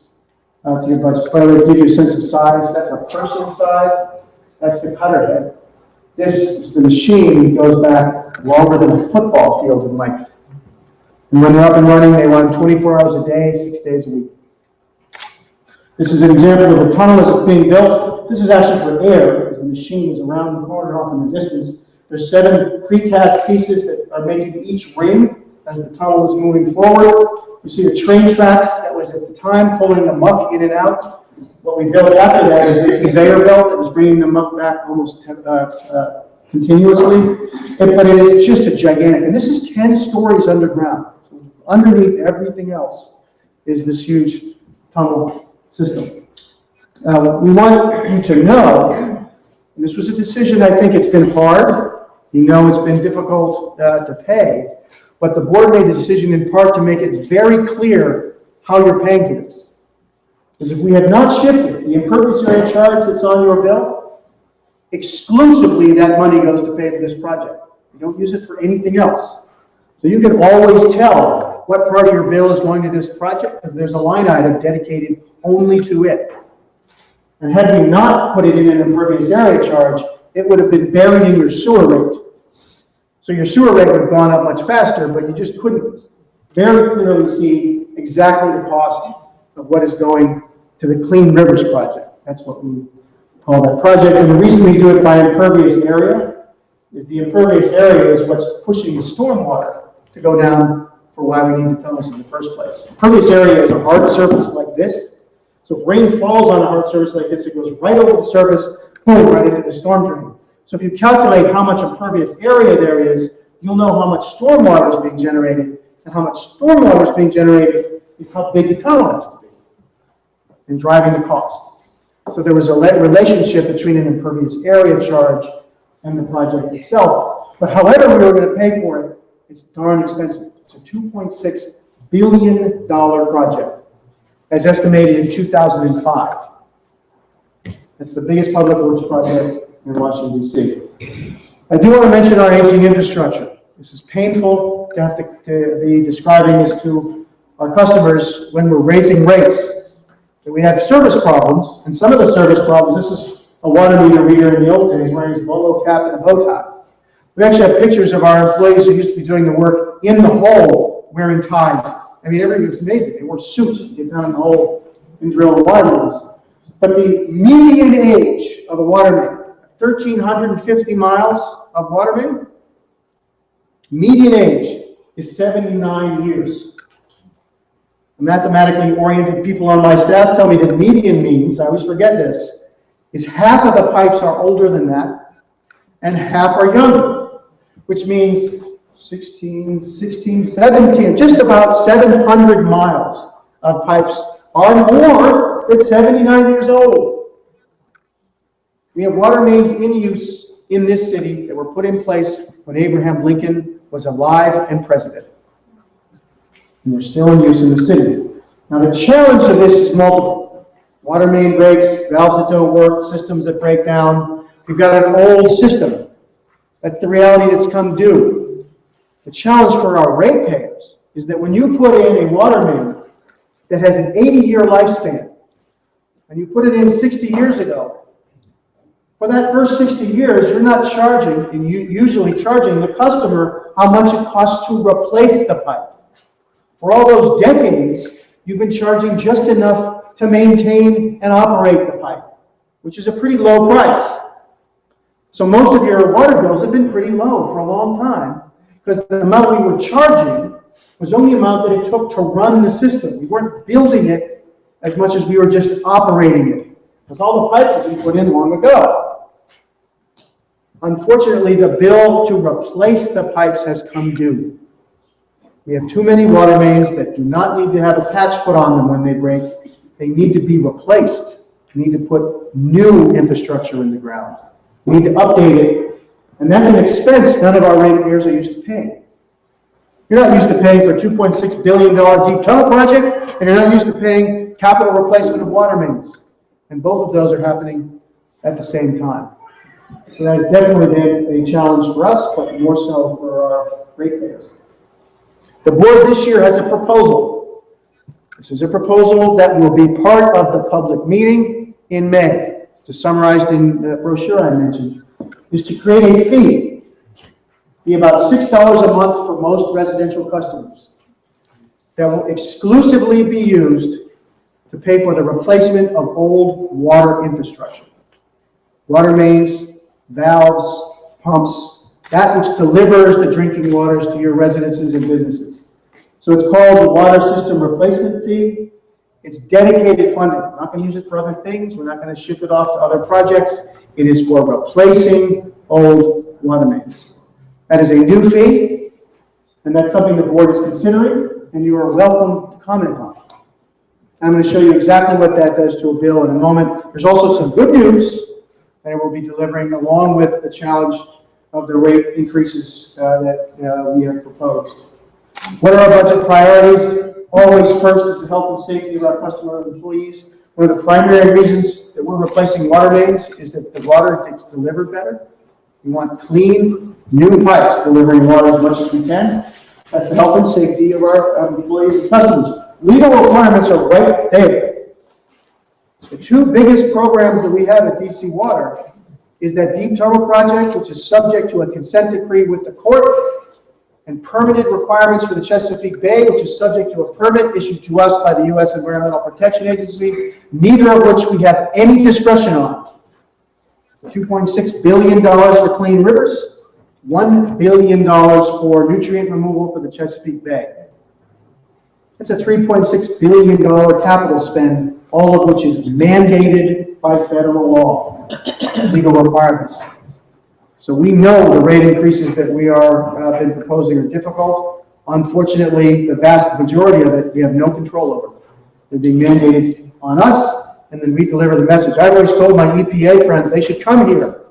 [SPEAKER 3] to your budgets. By the way, to give you a sense of size, that's a personal size. That's the cutter head. This is the machine that goes back longer than a football field in length. And when they're up and running, they run 24 hours a day, 6 days a week. This is an example of the tunnel as it's being built. This is actually for air, because the machine is around the corner off in the distance. There's 7 precast pieces that are making each ring as the tunnel is moving forward. You see the train tracks that was at the time pulling the muck in and out. What we built after that is the conveyor belt that was bringing the muck back almost continuously. But it is just a gigantic, and this is 10 stories underground. Underneath everything else is this huge tunnel system. We want you to know, and this was a decision, I think it's been hard. You know it's been difficult to pay, but the board made the decision in part to make it very clear how you're paying for this. Because if we had not shifted the impervious area charge that's on your bill, exclusively that money goes to pay for this project. You don't use it for anything else. So you can always tell what part of your bill is going to this project, because there's a line item dedicated only to it. And had we not put it in an impervious area charge, it would have been buried in your sewer rate. So your sewer rate would have gone up much faster, but you just couldn't very clearly see exactly the cost of what is going to the Clean Rivers project. That's what we call that project. And the reason we do it by impervious area is the impervious area is what's pushing the stormwater to go down for why we need the tunnels in the first place. Impervious area is a hard surface like this. So if rain falls on a hard surface like this, it goes right over the surface, boom, right into the storm drain. So if you calculate how much impervious area there is, you'll know how much stormwater is being generated, and how much stormwater is being generated is how big the tunnel has to be in driving the cost. So there was a relationship between an impervious area charge and the project itself. But however we were going to pay for it, it's darn expensive. It's a $2.6 billion project, as estimated in 2005. It's the biggest public works project in Washington, D.C. I do want to mention our aging infrastructure. This is painful to have to be describing this to our customers when we're raising rates. So we have service problems, and some of the service problems, this is a water meter reader in the old days wearing his bolo cap and a bow tie. We actually have pictures of our employees who used to be doing the work in the hole wearing ties. I mean, everything was amazing. They wore suits to get down in the hole and drill the water lines. But the median age of a water main, 1,350 miles of water main, median age is 79 years. Mathematically oriented people on my staff tell me that median means, I always forget this, is half of the pipes are older than that and half are younger, which means 16, 17, just about 700 miles of pipes are more than 79 years old. We have water mains in use in this city that were put in place when Abraham Lincoln was alive and president. And they're still in use in the city. Now the challenge of this is multiple. Water main breaks, valves that don't work, systems that break down. We've got an old system. That's the reality that's come due. The challenge for our ratepayers is that when you put in a water main that has an 80-year lifespan, and you put it in 60 years ago, for that first 60 years, you're not charging, and usually charging the customer how much it costs to replace the pipe. For all those decades, you've been charging just enough to maintain and operate the pipe, which is a pretty low price. So most of your water bills have been pretty low for a long time, because the amount we were charging was only the amount that it took to run the system. We weren't building it as much as we were just operating it, because all the pipes had been put in long ago. Unfortunately, the bill to replace the pipes has come due. We have too many water mains that do not need to have a patch put on them when they break. They need to be replaced. We need to put new infrastructure in the ground. We need to update it. And that's an expense none of our ratepayers are used to paying. You're not used to paying for a $2.6 billion deep tunnel project, and you're not used to paying capital replacement of water mains. And both of those are happening at the same time. So that has definitely been a challenge for us, but more so for our ratepayers. The board this year has a proposal. This is a proposal that will be part of the public meeting in May. It's summarized in the brochure I mentioned, is to create a fee, be about $6 a month for most residential customers, that will exclusively be used to pay for the replacement of old water infrastructure. Water mains, valves, pumps, that which delivers the drinking waters to your residences and businesses. So it's called the Water System Replacement Fee. It's dedicated funding. We're not going to use it for other things. We're not going to shift it off to other projects. It is for replacing old water mains. That is a new fee, and that's something the board is considering, and you are welcome to comment on it. I'm going to show you exactly what that does to a bill in a moment. There's also some good news that we'll be delivering along with the challenge of the rate increases that we have proposed. What are our budget priorities? Always first is the health and safety of our customer and employees. One of the primary reasons that we're replacing water mains is that the water gets delivered better. We want clean, new pipes delivering water as much as we can. That's the health and safety of our employees and customers. Legal requirements are right there. The two biggest programs that we have at DC Water is that deep tunnel project, which is subject to a consent decree with the court, and permitted requirements for the Chesapeake Bay, which is subject to a permit issued to us by the U.S. Environmental Protection Agency, neither of which we have any discretion on. $2.6 billion for clean rivers, $1 billion for nutrient removal for the Chesapeake Bay. That's a $3.6 billion capital spend, all of which is mandated by federal law, legal requirements. So we know the rate increases that we are been proposing are difficult. Unfortunately, the vast majority of it we have no control over. They're being mandated on us, and then we deliver the message. I've always told my EPA friends they should come here.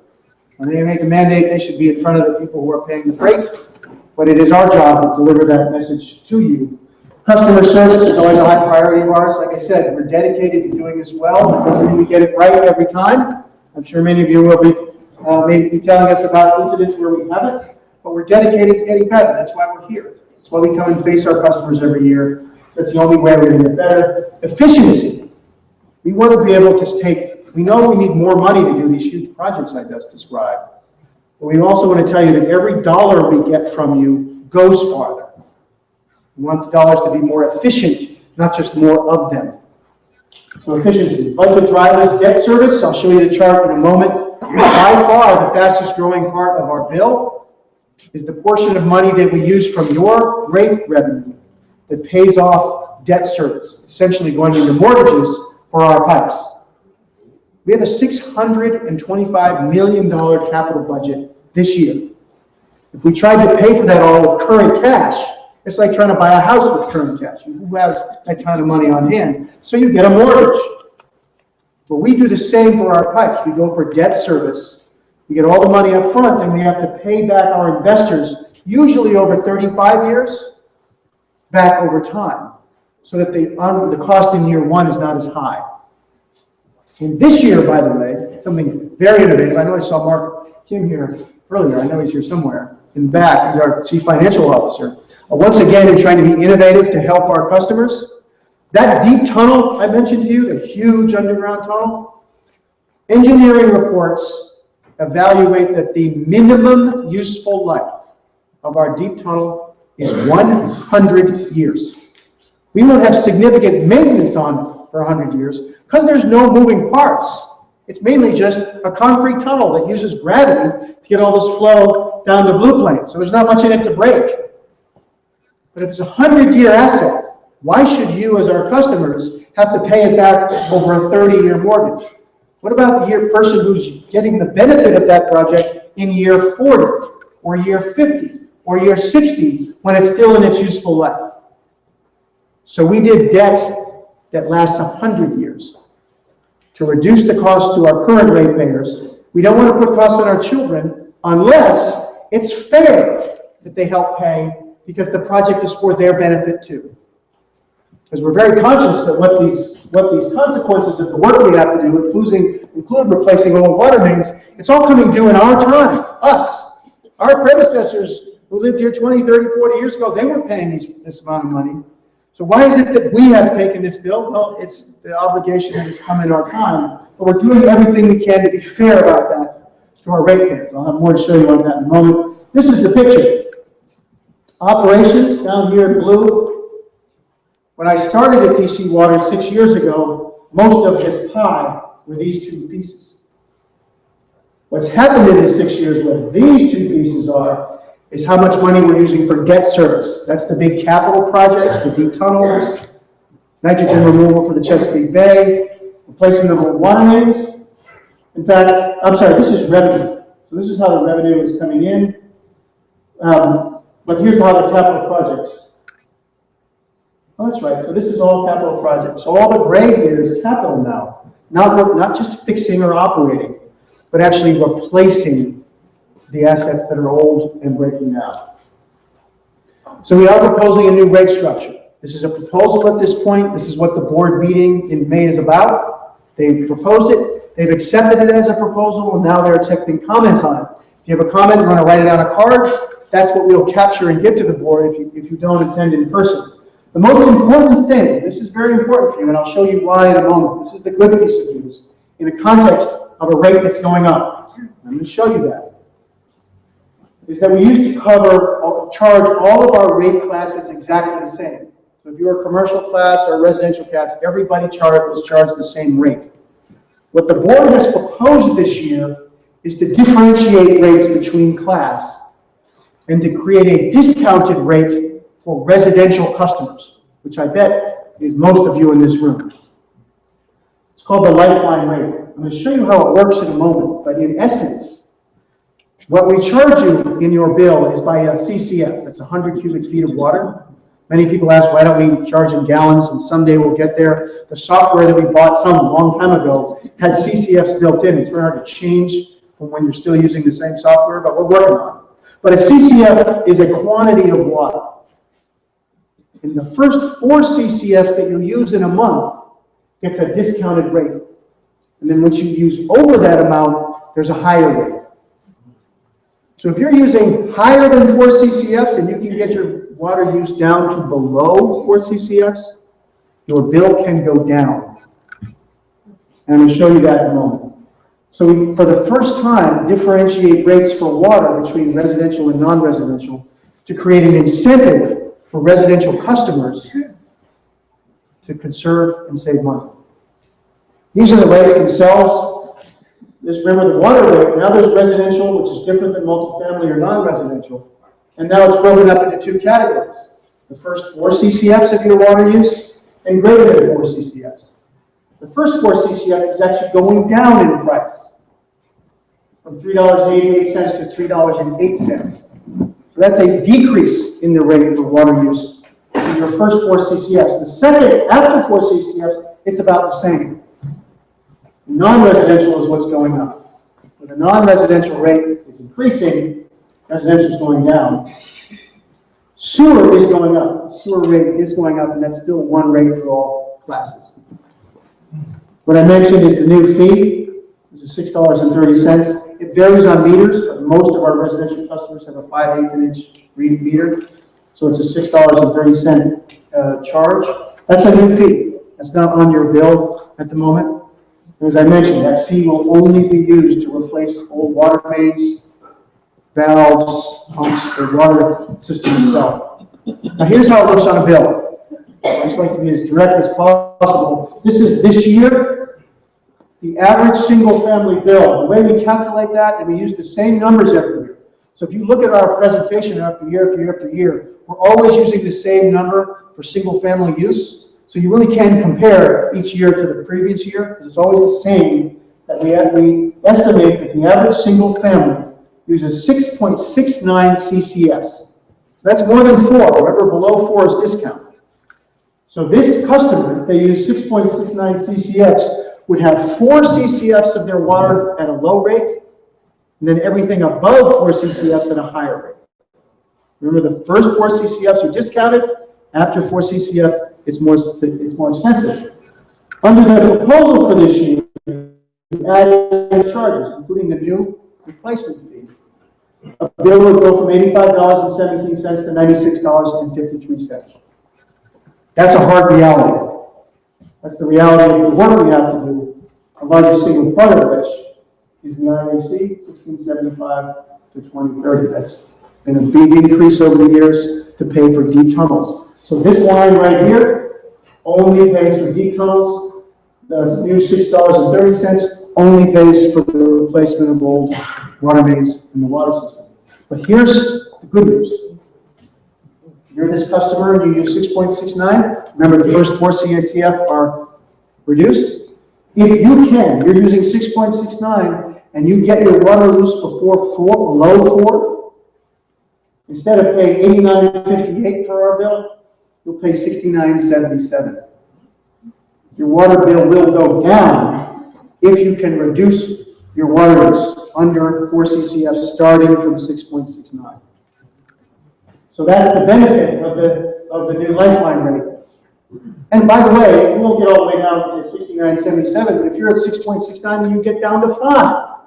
[SPEAKER 3] When they make a mandate, they should be in front of the people who are paying the rate. But it is our job to deliver that message to you. Customer service is always a high priority of ours. Like I said, we're dedicated to doing this well. It doesn't mean we get it right every time. I'm sure many of you will be maybe telling us about incidents where we haven't, but we're dedicated to getting better. That's why we're here. That's why we come and face our customers every year. That's the only way we're going to get better. Efficiency. We want to be able to take, we know we need more money to do these huge projects I just described, but we also want to tell you that every dollar we get from you goes farther. We want the dollars to be more efficient, not just more of them. So efficiency, budget drivers, debt service, I'll show you the chart in a moment. By far, the fastest growing part of our bill is the portion of money that we use from your rate revenue that pays off debt service, essentially going into mortgages for our pipes. We have a $625 million capital budget this year. If we tried to pay for that all with current cash, it's like trying to buy a house with current cash. Who has that kind of money on hand? So you get a mortgage. But we do the same for our pipes. We go for debt service. We get all the money up front, then we have to pay back our investors, usually over 35 years, back over time, so that the cost in year one is not as high. And this year, by the way, something very innovative. I know I saw Mark Kim here earlier. I know he's here somewhere in the back. He's our Chief Financial Officer. Once again, in trying to be innovative to help our customers, that deep tunnel I mentioned to you, the huge underground tunnel, engineering reports evaluate that the minimum useful life of our deep tunnel is 100 years. We won't have significant maintenance on it for 100 years because there's no moving parts. It's mainly just a concrete tunnel that uses gravity to get all this flow down to Blue Plains. So there's not much in it to break. But if it's a 100-year asset, why should you, as our customers, have to pay it back over a 30-year mortgage? What about the person who's getting the benefit of that project in year 40, or year 50, or year 60, when it's still in its useful life? So we did debt that lasts 100 years to reduce the cost to our current ratepayers. We don't want to put costs on our children unless it's fair that they help pay, because the project is for their benefit too. Because we're very conscious that what these consequences of the work we have to do, include replacing old water mains, it's all coming due in our time, us. Our predecessors who lived here 20, 30, 40 years ago, they were paying this amount of money. So why is it that we have taken this bill? Well, it's the obligation that has come in our time, but we're doing everything we can to be fair about that to our ratepayers. I'll have more to show you on that in a moment. This is the picture. Operations down here in blue. When I started at DC Water 6 years ago, most of this pie were these two pieces. What's happened in the 6 years, what these two pieces are, is how much money we're using for debt service. That's the big capital projects, the deep tunnels, nitrogen removal for the Chesapeake Bay, replacement of old water mains. In fact, I'm sorry, this is revenue. So this is how the revenue is coming in. But here's how the capital projects. Oh, that's right. So this is all capital projects. So all the gray here is capital now. Not just fixing or operating, but actually replacing the assets that are old and breaking down. So we are proposing a new rate structure. This is a proposal at this point. This is what the board meeting in May is about. They've proposed it. They've accepted it as a proposal, and now they're accepting comments on it. If you have a comment, you want to write it on a card, that's what we'll capture and give to the board if you don't attend in person. The most important thing, this is very important for you, and I'll show you why in a moment. This is the good piece of news in the context of a rate that's going up. I'm going to show you that. Is that we used to charge all of our rate classes exactly the same. So if you're a commercial class or a residential class, everybody was charged the same rate. What the board has proposed this year is to differentiate rates between class and to create a discounted rate for residential customers, which I bet is most of you in this room. It's called the Lifeline rate. I'm going to show you how it works in a moment, but in essence, what we charge you in your bill is by a CCF. That's 100 cubic feet of water. Many people ask, why don't we charge in gallons, and someday we'll get there. The software that we bought some long time ago had CCFs built in. It's very hard to change from when you're still using the same software, but we're working on it. But a CCF is a quantity of water. And the first 4 CCFs that you use in a month gets a discounted rate. And then once you use over that amount, there's a higher rate. So if you're using higher than 4 CCFs and you can get your water use down to below 4 CCFs, your bill can go down. And I'm going to show you that in a moment. So we, for the first time, differentiate rates for water between residential and non-residential to create an incentive for residential customers to conserve and save money. These are the rates themselves. Just remember the water rate. Now there's residential, which is different than multifamily or non-residential. And now it's broken up into two categories. The first 4 CCFs of your water use and greater than 4 CCFs. The first 4 CCF is actually going down in price from $3.88 to $3.08. So that's a decrease in the rate for water use in your first 4 CCFs. The second, after 4 CCFs, it's about the same. Non-residential is what's going up. When the non-residential rate is increasing, residential is going down. Sewer is going up. The sewer rate is going up, and that's still one rate through all classes. What I mentioned is the new fee. This is $6.30. It varies on meters, but most of our residential customers have a 5/8" read meter, so it's a $6.30 charge. That's a new fee. That's not on your bill at the moment. And as I mentioned, that fee will only be used to replace old water mains, valves, pumps, the water system itself. Now here's how it looks on a bill. I just like to be as direct as possible. This is this year, the average single-family bill. The way we calculate that, and we use the same numbers every year. So if you look at our presentation after year after year after year, we're always using the same number for single-family use. So you really can compare each year to the previous year, because it's always the same. That we estimate that the average single-family uses 6.69 CCFs. So that's more than 4. Remember, below 4 is discount. So this customer, if they use 6.69 CCFs, would have 4 CCFs of their water at a low rate, and then everything above 4 CCFs at a higher rate. Remember, the first 4 CCFs are discounted. After 4 CCF, it's more expensive. Under the proposal for this year, we added charges, including the new replacement fee. A bill would go from $85.17 to $96.53. That's a hard reality. That's the reality of the work we have to do, the largest single part of which is the RAC 1675 to 2030. That's been a big increase over the years to pay for deep tunnels. So this line right here only pays for deep tunnels. The new $6.30 only pays for the replacement of old water mains in the water system. But here's the good news. If you're this customer and you use 6.69, remember the first 4 CCF are reduced. If you can, you're using 6.69 and you get your water loose before 4, below 4, instead of paying $89.58 for our bill, you'll pay $69.77. Your water bill will go down if you can reduce your water use under 4 CCF starting from 6.69. So that's the benefit of the new lifeline rate. And by the way, we won't get all the way down to 69.77, but if you're at 6.69 and you get down to 5,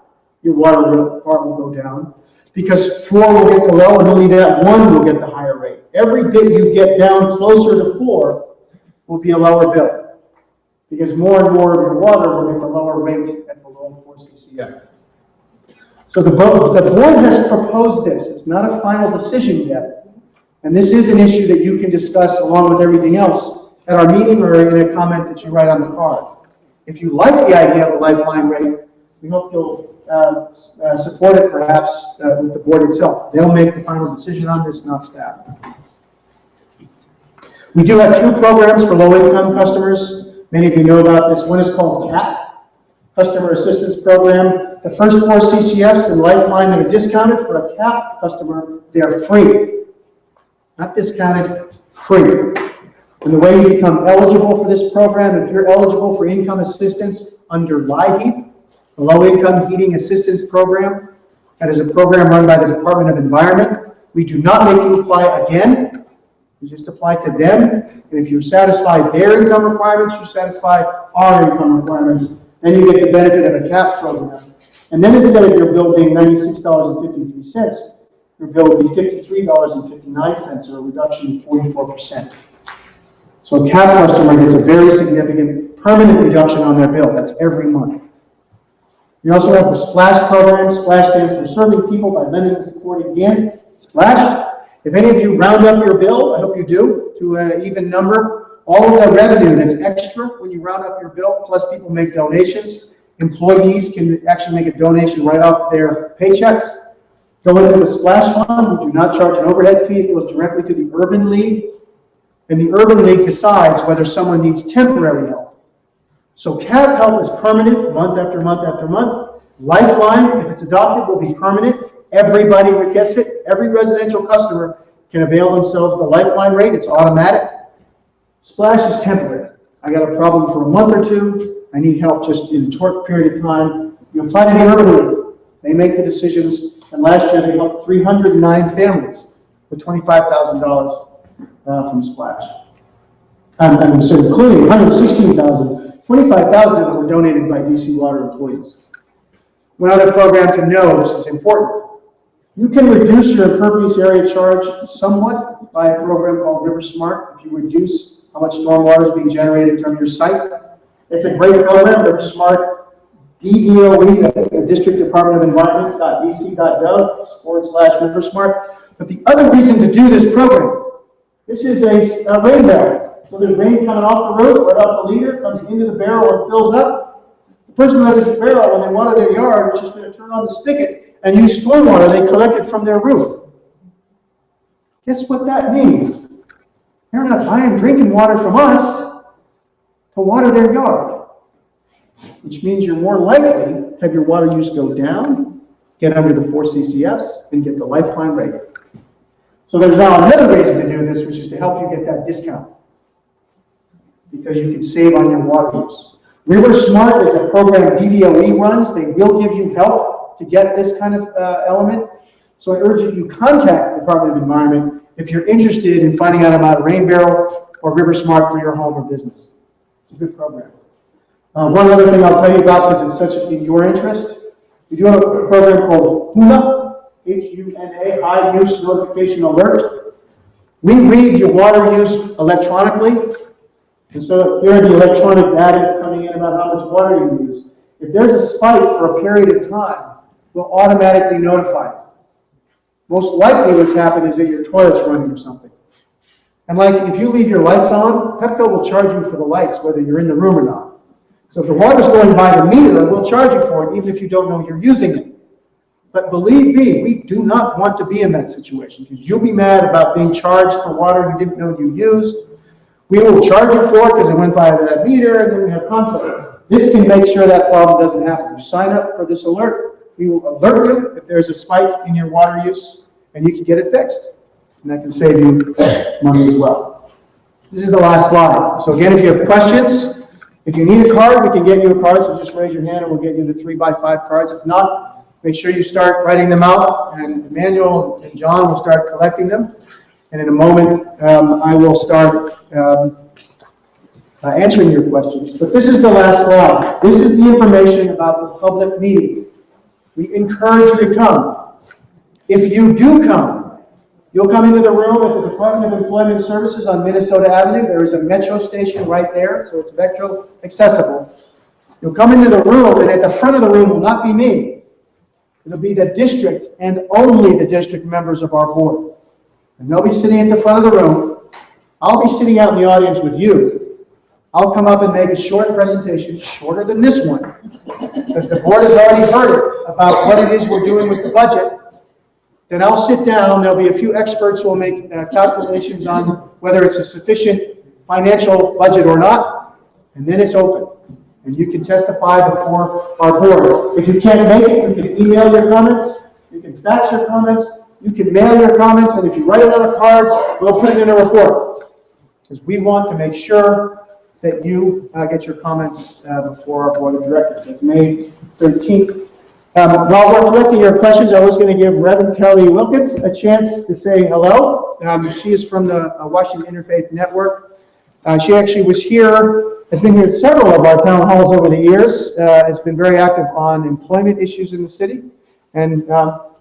[SPEAKER 3] your water part will go down, because 4 will get the low and only that 1 will get the higher rate. Every bit you get down closer to 4 will be a lower bill, because more and more of your water will get the lower rate at below 4 CCF. So the board has proposed this. It's not a final decision yet. And this is an issue that you can discuss along with everything else at our meeting or in a comment that you write on the card. If you like the idea of a lifeline rate, we hope you'll support it perhaps with the board itself. They'll make the final decision on this, not staff. We do have 2 programs for low-income customers. Many of you know about this. One is called CAP, Customer Assistance Program. The first 4 CCFs in Lifeline that are discounted for a CAP customer, they are free. Not discounted, free. And the way you become eligible for this program, if you're eligible for income assistance under LIHEAP, the Low Income Heating Assistance Program, that is a program run by the Department of Environment. We do not make you apply again. You just apply to them. And if you satisfy their income requirements, you satisfy our income requirements, then you get the benefit of a CAP program. And then instead of your bill being $96.53, your bill will be $53.59, or a reduction of 44%. So a CAP customer gets a very significant permanent reduction on their bill. That's every month. We also have the SPLASH program. SPLASH stands for Serving People by Lending and Supporting Again. SPLASH. If any of you round up your bill, I hope you do, to an even number, all of the revenue that's extra when you round up your bill, plus people make donations. Employees can actually make a donation right off their paychecks. Go into the splash fund. We do not charge an overhead fee. It goes directly to the Urban League. And the Urban League decides whether someone needs temporary help. So CAP help is permanent, month after month after month. Lifeline, if it's adopted, will be permanent. Everybody that gets it, every residential customer can avail themselves of the Lifeline rate. It's automatic. Splash is temporary. I got a problem for a month or two. I need help just in a short period of time. You apply to the Urban League. They make the decisions. And last year they helped 309 families with $25,000 from Splash. So including 116,000, 25,000 of them were donated by DC Water employees. One other program to know, this is important. You can reduce your impervious area charge somewhat by a program called River Smart if you reduce how much stormwater is being generated from your site. It's a great program, River Smart. DDOE, that's the District Department of Environment.dc.gov/River Smart. But the other reason to do this program, this is a rain barrel. So there's rain coming off the roof, right off the leader, comes into the barrel and fills up. The person who has this barrel, when they water their yard, is just going to turn on the spigot and use stormwater they collected from their roof. Guess what that means? They're not buying drinking water from us to water their yard. Which means you're more likely to have your water use go down, get under the 4 CCFs, and get the Lifeline rate. So there's now another reason to do this, which is to help you get that discount. Because you can save on your water use. River Smart is a program DDOE runs. They will give you help to get this kind of element. So I urge you to contact the Department of Environment if you're interested in finding out about a rain barrel or River Smart for your home or business. It's a good program. One other thing I'll tell you about, because it's such in your interest, we do have a program called HUNA, H-U-N-A, High Use Notification Alert. We read your water use electronically, and so here the electronic data is coming in about how much water you use. If there's a spike for a period of time, we'll automatically notify you. Most likely what's happened is that your toilet's running or something. And like if you leave your lights on, Pepco will charge you for the lights whether you're in the room or not. So if the water's going by the meter, we'll charge you for it even if you don't know you're using it. But believe me, we do not want to be in that situation because you'll be mad about being charged for water you didn't know you used. We will charge you for it because it went by that meter and then we have conflict. This can make sure that problem doesn't happen. You sign up for this alert. We will alert you if there's a spike in your water use and you can get it fixed. And that can save you money as well. This is the last slide. So again, if you have questions, if you need a card, we can get you a card, so just raise your hand and we'll get you the 3x5 cards. If not, make sure you start writing them out, and Emmanuel and John will start collecting them. And in a moment, I will start answering your questions. But this is the last slide. This is the information about the public meeting. We encourage you to come. If you do come, you'll come into the room at the Department of Employment Services on Minnesota Avenue. There is a metro station right there, so it's metro accessible. You'll come into the room, and at the front of the room will not be me. It'll be the district and only the district members of our board. And they'll be sitting at the front of the room. I'll be sitting out in the audience with you. I'll come up and make a short presentation, shorter than this one, because the board has already heard it about what it is we're doing with the budget. Then I'll sit down, there'll be a few experts who will make calculations on whether it's a sufficient financial budget or not, and then it's open. And you can testify before our board. If you can't make it, you can email your comments, you can fax your comments, you can mail your comments, and if you write it on a card, we'll put it in a report. Because we want to make sure that you get your comments before our board of directors. It's May 13th. While we're collecting your questions, I was going to give Reverend Kelly Wilkins a chance to say hello. She is from the Washington Interfaith Network. She actually was here, has been here at several of our town halls over the years, has been very active on employment issues in the city. And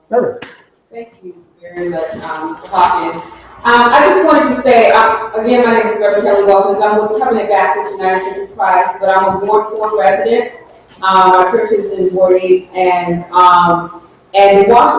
[SPEAKER 3] Reverend.
[SPEAKER 5] Thank you very much, Mr. Hawkins. I just wanted to say, again, my name is Reverend Kelly Wilkins. I'm with Covenant Baptist United Church of Christ, but I'm a Ward 4 resident. Our church is in Ward 8, and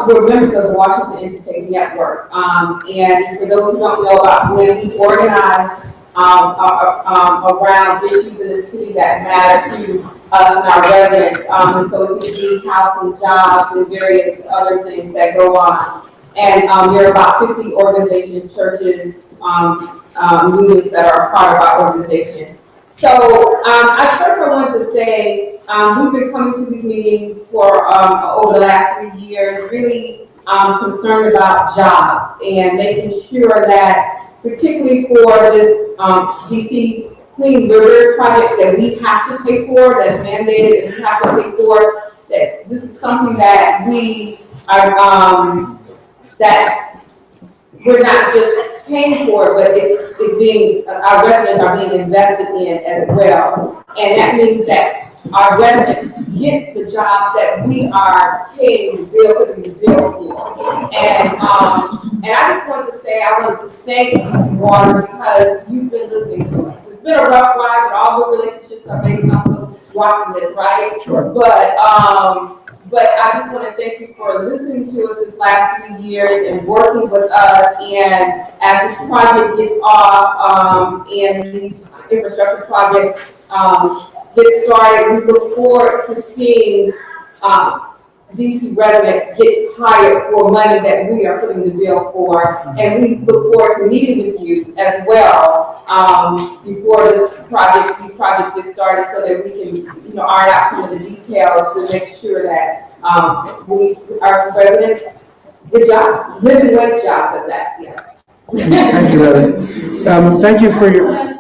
[SPEAKER 5] we're members of the Washington Interfaith Network. And for those who don't know about when we organize around issues in the city that matter to us and our residents. And so it could be housing, jobs, and various other things that go on. And there are about 50 organizations, churches, units that are a part of our organization. So first I wanted to say we've been coming to these meetings for over the last 3 years, really concerned about jobs and making sure that, particularly for this DC Clean Rivers project that we have to pay for, that's mandated and we have to pay for, that this is something that we are, that we're not just paying for it, but it's being, our residents are being invested in as well. And that means that our residents get the jobs that we are paying to build for. And I just wanted to say, I want to thank DC Water because you've been listening to us. It's been a rough ride, but all the relationships are based off of watching this, right? Sure. But I just want to thank you for listening to us this last 3 years and working with us. And as this project gets off and these infrastructure projects get started, we look forward to seeing DC residents get hired for money that we are putting the bill for. And we look forward to meeting with you as well before these projects get started, so that we can, iron out some of the details to make sure that our residents get jobs, living wage jobs at that. Yes.
[SPEAKER 3] Thank you, Reverend. Thank you for your.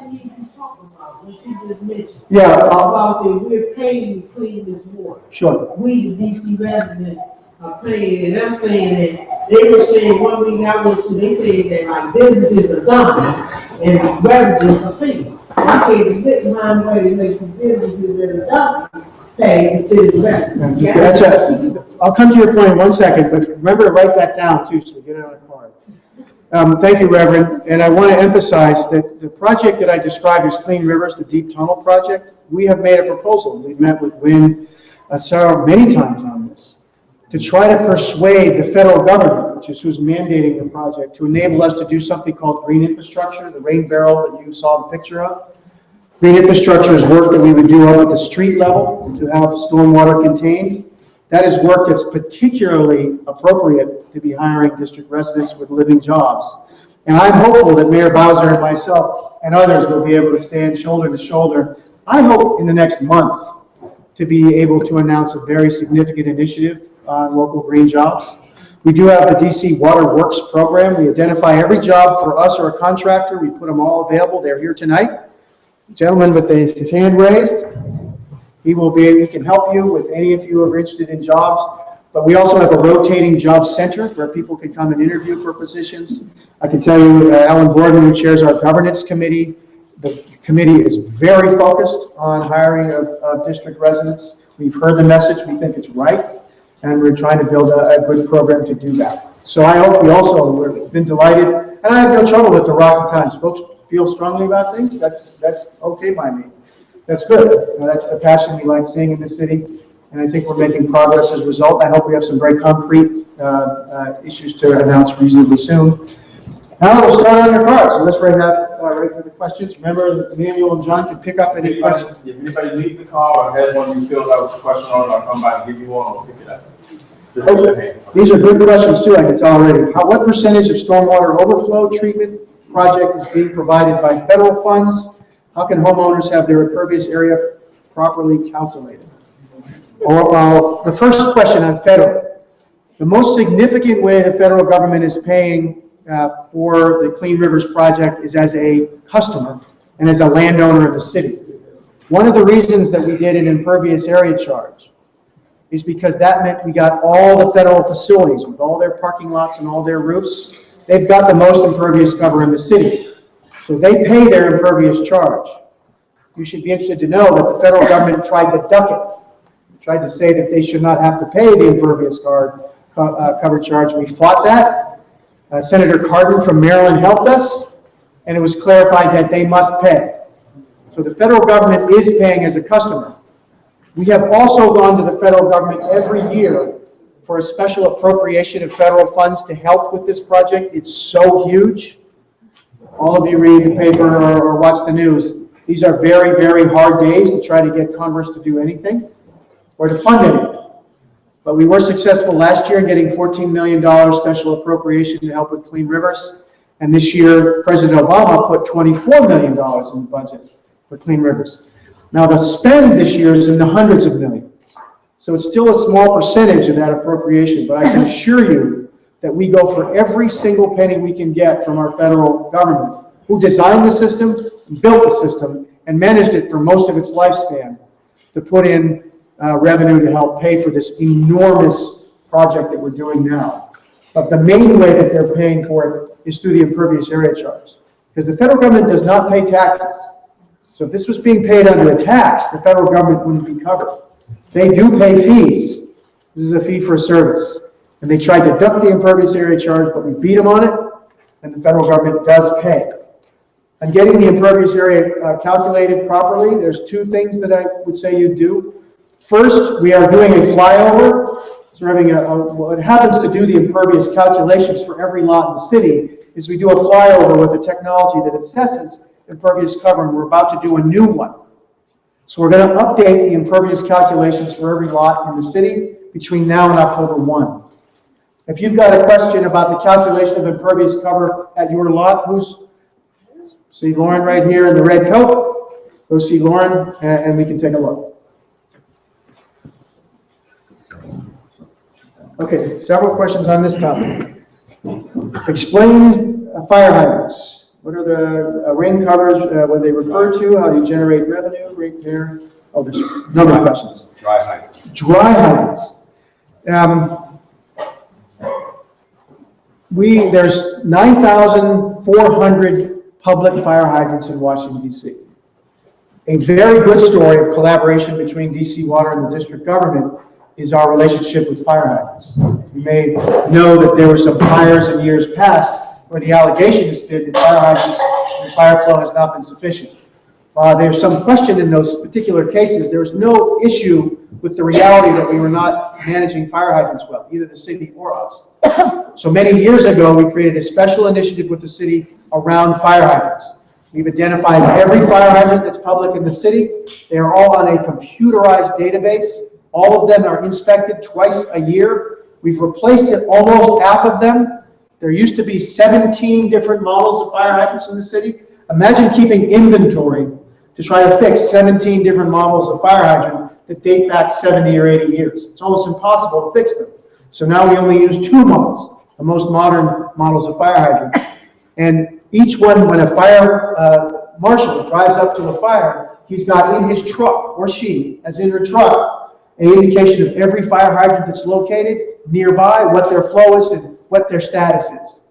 [SPEAKER 3] Yeah.
[SPEAKER 6] About it, we're paying to clean this water.
[SPEAKER 3] Sure.
[SPEAKER 6] We, the DC residents, are paying, and I'm saying that they were saying 1 week I went to, they said that like businesses are dumping and residents are paying. I can't get behind where they make the businesses that are dumping pay instead of residents.
[SPEAKER 3] I'll come to your point in 1 second, but remember to write that down too, so get it on a card. Thank you, Reverend. And I want to emphasize that the project that I described as Clean Rivers, the Deep Tunnel Project, we have made a proposal. We've met with Wynn many times on this to try to persuade the federal government, which is who's mandating the project, to enable us to do something called green infrastructure, the rain barrel that you saw the picture of. Green infrastructure is work that we would do up at the street level to have stormwater contained. That is work that's particularly appropriate to be hiring district residents with living jobs. And I'm hopeful that Mayor Bowser and myself and others will be able to stand shoulder to shoulder, I hope in the next month, to be able to announce a very significant initiative on local green jobs. We do have the DC Water Works program. We identify every job for us or a contractor. We put them all available. They're here tonight. Gentleman with his hand raised. He can help you with any of you who are interested in jobs. But we also have a rotating job center where people can come and interview for positions. I can tell you, Alan Boardman, who chairs our governance committee, the committee is very focused on hiring of district residents. We've heard the message. We think it's right. And we're trying to build a good program to do that. So I hope we've been delighted. And I have no trouble with the rocky times. Folks feel strongly about things. That's okay by me. That's good. That's the passion we like seeing in the city. And I think we're making progress as a result. I hope we have some very concrete issues to announce reasonably soon. Now we'll start on your cards. So let's write for the questions. Remember, Emmanuel and John can pick up any questions.
[SPEAKER 1] If anybody needs a call or has one you feel like a question on, I'll come by and give you one or pick it up.
[SPEAKER 3] Okay. These are good questions too, I can tell already. What percentage of stormwater overflow treatment project is being provided by federal funds? How can homeowners have their impervious area properly calculated? The first question on federal. The most significant way the federal government is paying for the Clean Rivers project is as a customer and as a landowner of the city. One of the reasons that we did an impervious area charge is because that meant we got all the federal facilities with all their parking lots and all their roofs. They've got the most impervious cover in the city. So they pay their impervious charge. You should be interested to know that the federal government tried to duck it. Tried to say that they should not have to pay the impervious cover charge. We fought that. Senator Cardin from Maryland helped us, and it was clarified that they must pay. So the federal government is paying as a customer. We have also gone to the federal government every year for a special appropriation of federal funds to help with this project. It's so huge all of you read the paper or watch the news, these are very, very hard days to try to get Congress to do anything or to fund anything. But we were successful last year in getting $14 million special appropriation to help with clean rivers. And this year, President Obama put $24 million in the budget for clean rivers. Now, the spend this year is in the hundreds of millions. So it's still a small percentage of that appropriation, but I can assure you that we go for every single penny we can get from our federal government, who designed the system, built the system, and managed it for most of its lifespan, to put in revenue to help pay for this enormous project that we're doing now. But the main way that they're paying for it is through the impervious area charge, because the federal government does not pay taxes. So if this was being paid under a tax, the federal government wouldn't be covered. They do pay fees. This is a fee for a service. And they tried to duck the impervious area charge, but we beat them on it, and the federal government does pay. And getting the impervious area calculated properly, there's two things that I would say you do. First, we are doing a flyover. So we're having what happens to do the impervious calculations for every lot in the city is we do a flyover with a technology that assesses impervious cover, and we're about to do a new one. So we're going to update the impervious calculations for every lot in the city between now and October 1. If you've got a question about the calculation of impervious cover at your lot, see Lauren right here in the red coat. Go see Lauren and we can take a look. Okay, several questions on this topic. Explain fire hydrants. What are the rain covers, what they refer to? How do you generate revenue? Repair? Oh, there's a number of questions.
[SPEAKER 1] Dry hydrants.
[SPEAKER 3] Dry hydrants. There's 9,400 public fire hydrants in Washington, D.C. A very good story of collaboration between D.C. Water and the district government is our relationship with fire hydrants. You may know that there were some fires in years past where the allegation has been that fire hydrants and fire flow has not been sufficient. There's some question in those particular cases. There's no issue with the reality that we were not managing fire hydrants well, either the city or us. So many years ago, we created a special initiative with the city around fire hydrants. We've identified every fire hydrant that's public in the city. They are all on a computerized database. All of them are inspected twice a year. We've replaced almost half of them. There used to be 17 different models of fire hydrants in the city. Imagine keeping inventory to try to fix 17 different models of fire hydrant that date back 70 or 80 years. It's almost impossible to fix them. So now we only use two models, the most modern models of fire hydrant. And each one, when a fire marshal drives up to a fire, he's got in his truck, or she, as in her truck, an indication of every fire hydrant that's located nearby, what their flow is, and what their status is.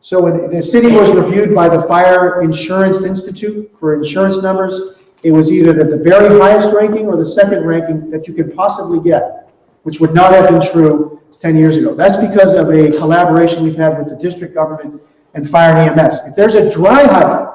[SPEAKER 3] So when the city was reviewed by the Fire Insurance Institute for insurance numbers, it was either the very highest ranking or the second ranking that you could possibly get, which would not have been true 10 years ago. That's because of a collaboration we've had with the district government and fire and EMS. If there's a dry hydrant,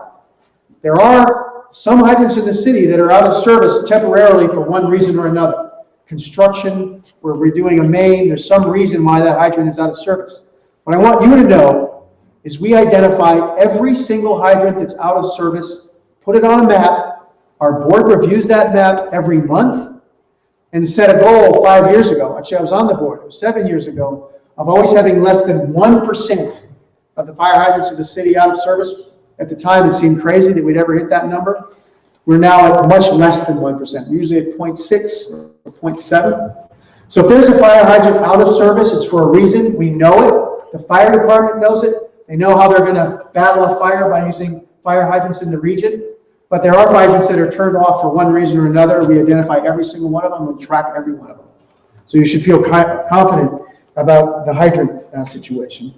[SPEAKER 3] there are some hydrants in the city that are out of service temporarily for one reason or another. Construction, where we're doing a main, there's some reason why that hydrant is out of service. What I want you to know is we identify every single hydrant that's out of service, put it on a map. Our board reviews that map every month and set a goal 5 years ago. Actually, I was on the board, it was 7 years ago, of always having less than 1% of the fire hydrants in the city out of service. At the time, it seemed crazy that we'd ever hit that number. We're now at much less than 1%. We're usually at 0.6 or 0.7. So if there's a fire hydrant out of service, it's for a reason. We know it. The fire department knows it. They know how they're going to battle a fire by using fire hydrants in the region. But there are hydrants that are turned off for one reason or another. We identify every single one of them. We track every one of them. So you should feel confident about the hydrant situation.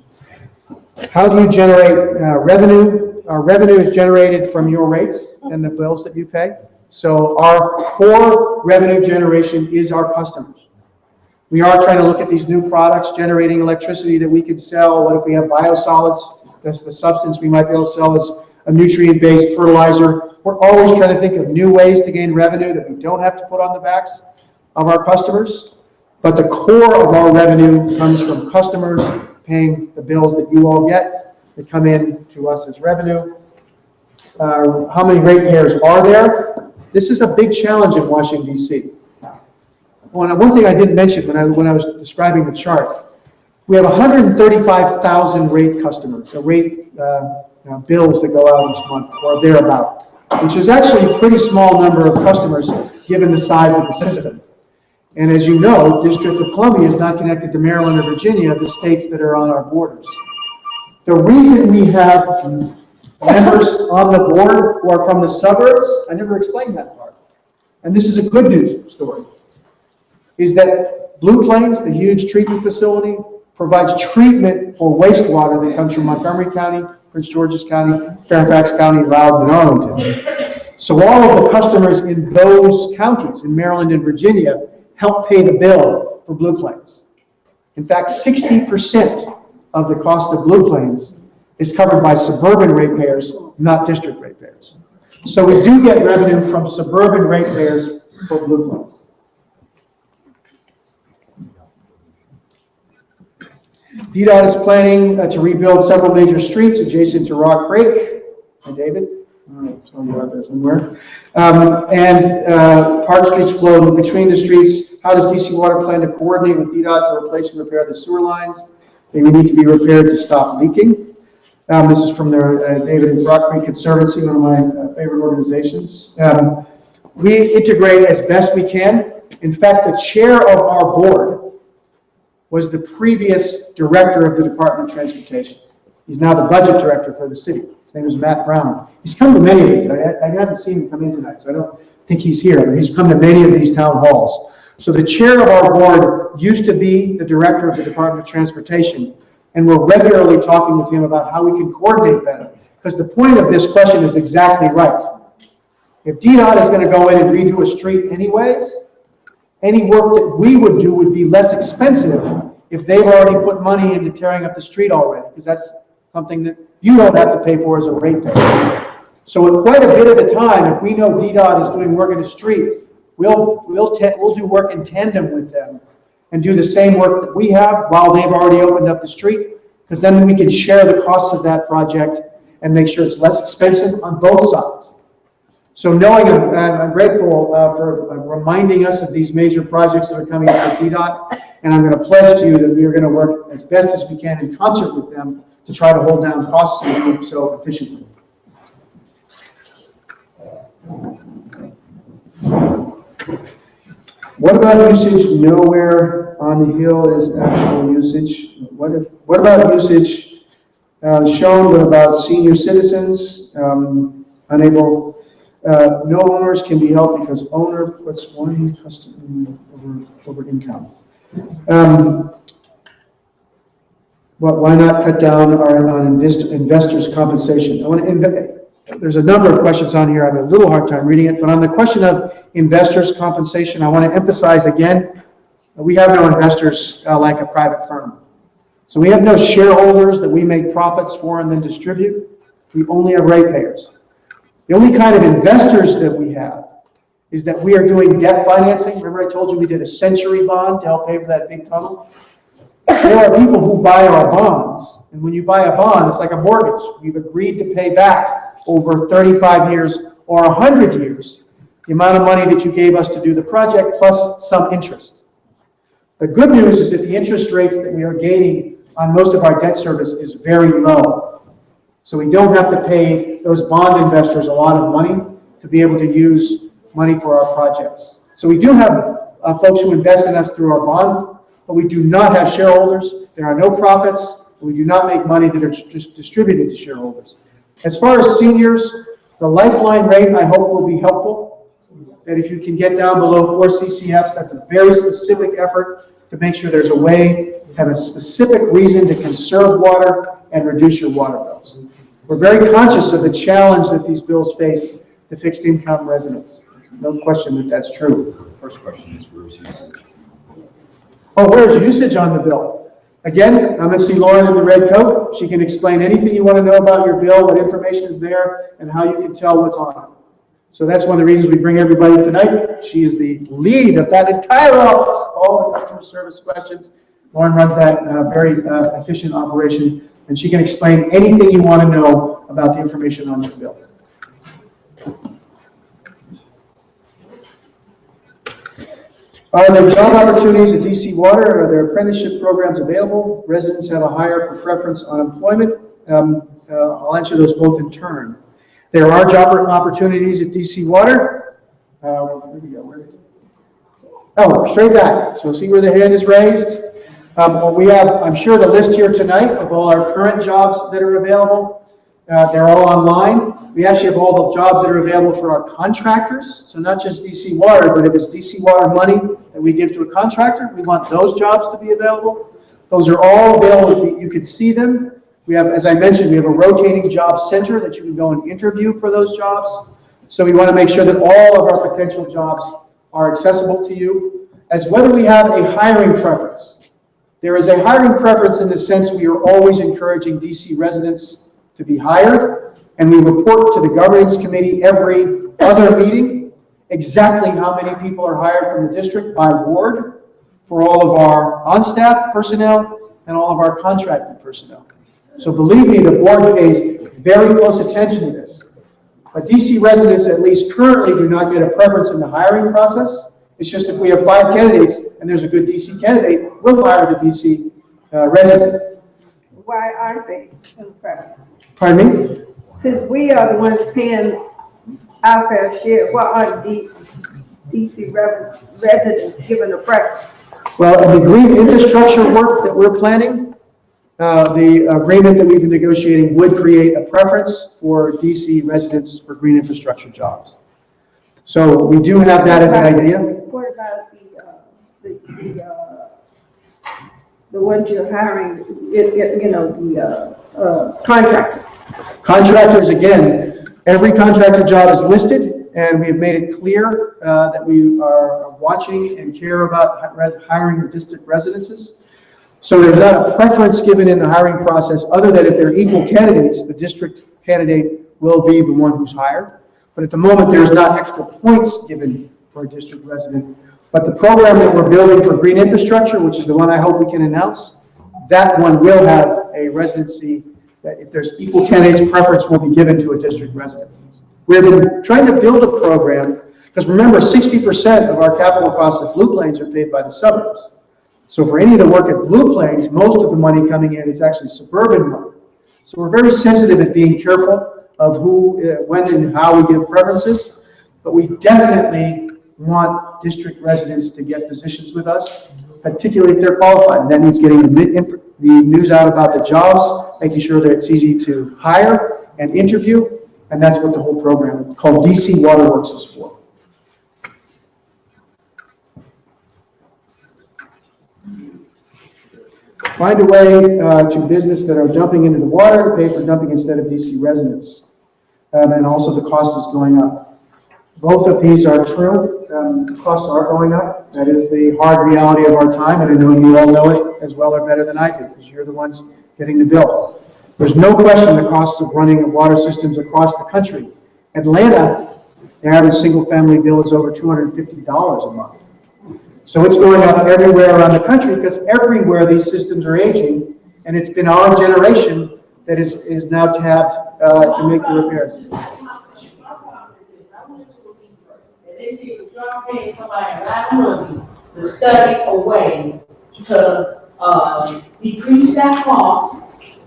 [SPEAKER 3] How do you generate revenue? Our revenue is generated from your rates and the bills that you pay. So our core revenue generation is our customers. We are trying to look at these new products, generating electricity that we could sell. What if we have biosolids? That's the substance we might be able to sell as a nutrient-based fertilizer. We're always trying to think of new ways to gain revenue that we don't have to put on the backs of our customers. But the core of our revenue comes from customers paying the bills that you all get that come in to us as revenue. how many ratepayers are there? This is a big challenge in Washington, D.C. One thing I didn't mention when I was describing the chart, we have 135,000 rate customers, so rate bills that go out each month, or thereabout, which is actually a pretty small number of customers given the size of the system. And as you know, District of Columbia is not connected to Maryland or Virginia, the states that are on our borders. The reason we have members on the board who are from the suburbs, I never explained that part, and this is a good news story, is that Blue Plains, the huge treatment facility, provides treatment for wastewater that comes from Montgomery County, Prince George's County, Fairfax County, Loudoun, and Arlington. So all of the customers in those counties, in Maryland and Virginia, help pay the bill for Blue Plains. In fact, 60% of the cost of Blue Plains is covered by suburban ratepayers, not district ratepayers. So we do get revenue from suburban ratepayers for Blue Plains. DDOT is planning to rebuild several major streets adjacent to Rock Creek. Hi, David. All right, tell me about there somewhere. Park streets flow between the streets. How does DC Water plan to coordinate with DDOT to replace and repair the sewer lines? They need to be repaired to stop leaking. This is from the David and Rock Creek Conservancy, one of my favorite organizations. We integrate as best we can. In fact, the chair of our board was the previous director of the Department of Transportation. He's now the budget director for the city. His name is Matt Brown. He's come to many of these. I haven't seen him come in tonight, so I don't think he's here, but he's come to many of these town halls. So the chair of our board used to be the director of the Department of Transportation, and we're regularly talking with him about how we can coordinate better. Because the point of this question is exactly right. If DDOT is going to go in and redo a street anyways, any work that we would do would be less expensive if they've already put money into tearing up the street already, because that's something that you don't have to pay for as a ratepayer. So at quite a bit of the time, if we know DDOT is doing work in the street, we'll do work in tandem with them and do the same work that we have while they've already opened up the street, because then we can share the costs of that project and make sure it's less expensive on both sides. So knowing, I'm grateful for reminding us of these major projects that are coming up with DDOT, and I'm going to pledge to you that we are going to work as best as we can in concert with them to try to hold down costs and do so efficiently. What about usage? Nowhere on the hill is actual usage. What about usage shown, but about senior citizens unable? No owners can be helped because owner puts one customer over income. Why not cut down on investors' compensation? There's a number of questions on here. I have a little hard time reading it, but on the question of investors' compensation, I want to emphasize again, we have no investors like a private firm. So we have no shareholders that we make profits for and then distribute. We only have ratepayers. The only kind of investors that we have is that we are doing debt financing. Remember I told you we did a century bond to help pay for that big tunnel? There are people who buy our bonds, and when you buy a bond, it's like a mortgage. We've agreed to pay back over 35 years or 100 years the amount of money that you gave us to do the project plus some interest. The good news is that the interest rates that we are gaining on most of our debt service is very low. So we don't have to pay those bond investors a lot of money to be able to use money for our projects. So we do have folks who invest in us through our bond, but we do not have shareholders. There are no profits. We do not make money that are just distributed to shareholders. As far as seniors, the lifeline rate I hope will be helpful. That if you can get down below 4 CCFs, that's a very specific effort to make sure there's a way to have a specific reason to conserve water and reduce your water bills. We're very conscious of the challenge that these bills face to fixed income residents. There's no question that that's true.
[SPEAKER 2] First question is, where's usage?
[SPEAKER 3] Oh, where's usage on the bill? Again, I'm going to see Lauren in the red coat. She can explain anything you want to know about your bill, what information is there, and how you can tell what's on it. So that's one of the reasons we bring everybody tonight. She is the lead of that entire office, all the customer service questions. Lauren runs that very efficient operation, and she can explain anything you want to know about the information on your bill. Are there job opportunities at DC Water? Are there apprenticeship programs available? Residents have a higher preference on employment. I'll answer those both in turn. There are job opportunities at DC Water. Where did we go? Oh, straight back. So see where the hand is raised? We have, I'm sure, the list here tonight of all our current jobs that are available. They're all online. We actually have all the jobs that are available for our contractors. So not just DC Water, but if it's DC Water money that we give to a contractor, we want those jobs to be available. Those are all available. You can see them. We have, as I mentioned, we have a rotating job center that you can go and interview for those jobs. So we want to make sure that all of our potential jobs are accessible to you. As whether we have a hiring preference. There is a hiring preference in the sense we are always encouraging DC residents to be hired, and we report to the governance committee every other meeting exactly how many people are hired from the district by ward for all of our on-staff personnel and all of our contracted personnel. So believe me, the board pays very close attention to this. But DC residents, at least currently, do not get a preference in the hiring process. It's just if we have 5 candidates and there's a good DC candidate, we'll hire the DC resident.
[SPEAKER 7] Why aren't they in the preference?
[SPEAKER 3] Pardon me?
[SPEAKER 7] Since we are the ones paying our fair share, why aren't DC residents given a preference?
[SPEAKER 3] Well, in the green infrastructure work that we're planning, the agreement that we've been negotiating would create a preference for DC residents for green infrastructure jobs. So we do have that as an idea.
[SPEAKER 7] What about the ones you're hiring, contractors?
[SPEAKER 3] Contractors, again, every contractor job is listed, and we have made it clear that we are watching and care about hiring district residences. So there's not a preference given in the hiring process other than if they're equal candidates, the district candidate will be the one who's hired. But at the moment, there's not extra points given for a district resident. But the program that we're building for green infrastructure, which is the one I hope we can announce, that one will have a residency that if there's equal candidates, preference will be given to a district resident. We've been trying to build a program, because remember, 60% of our capital costs at Blue Plains are paid by the suburbs. So for any of the work at Blue Plains, most of the money coming in is actually suburban money. So we're very sensitive at being careful of who, when and how we give preferences, but we definitely want district residents to get positions with us, particularly if they're qualified. And that means getting the news out about the jobs, making sure that it's easy to hire and interview, and that's what the whole program called DC Waterworks is for. Find a way to business that are dumping into the water to pay for dumping instead of DC residents. And also the cost is going up. Both of these are true. Costs are going up. That is the hard reality of our time, and I know you all know it as well or better than I do, because you're the ones getting the bill. There's no question the costs of running water systems across the country. Atlanta, the average single-family bill is over $250 a month. So it's going up everywhere around the country because everywhere these systems are aging, and it's been our generation that is now tapped to make the repairs.
[SPEAKER 6] They say if you're paying somebody a lot of money to study a way to decrease that cost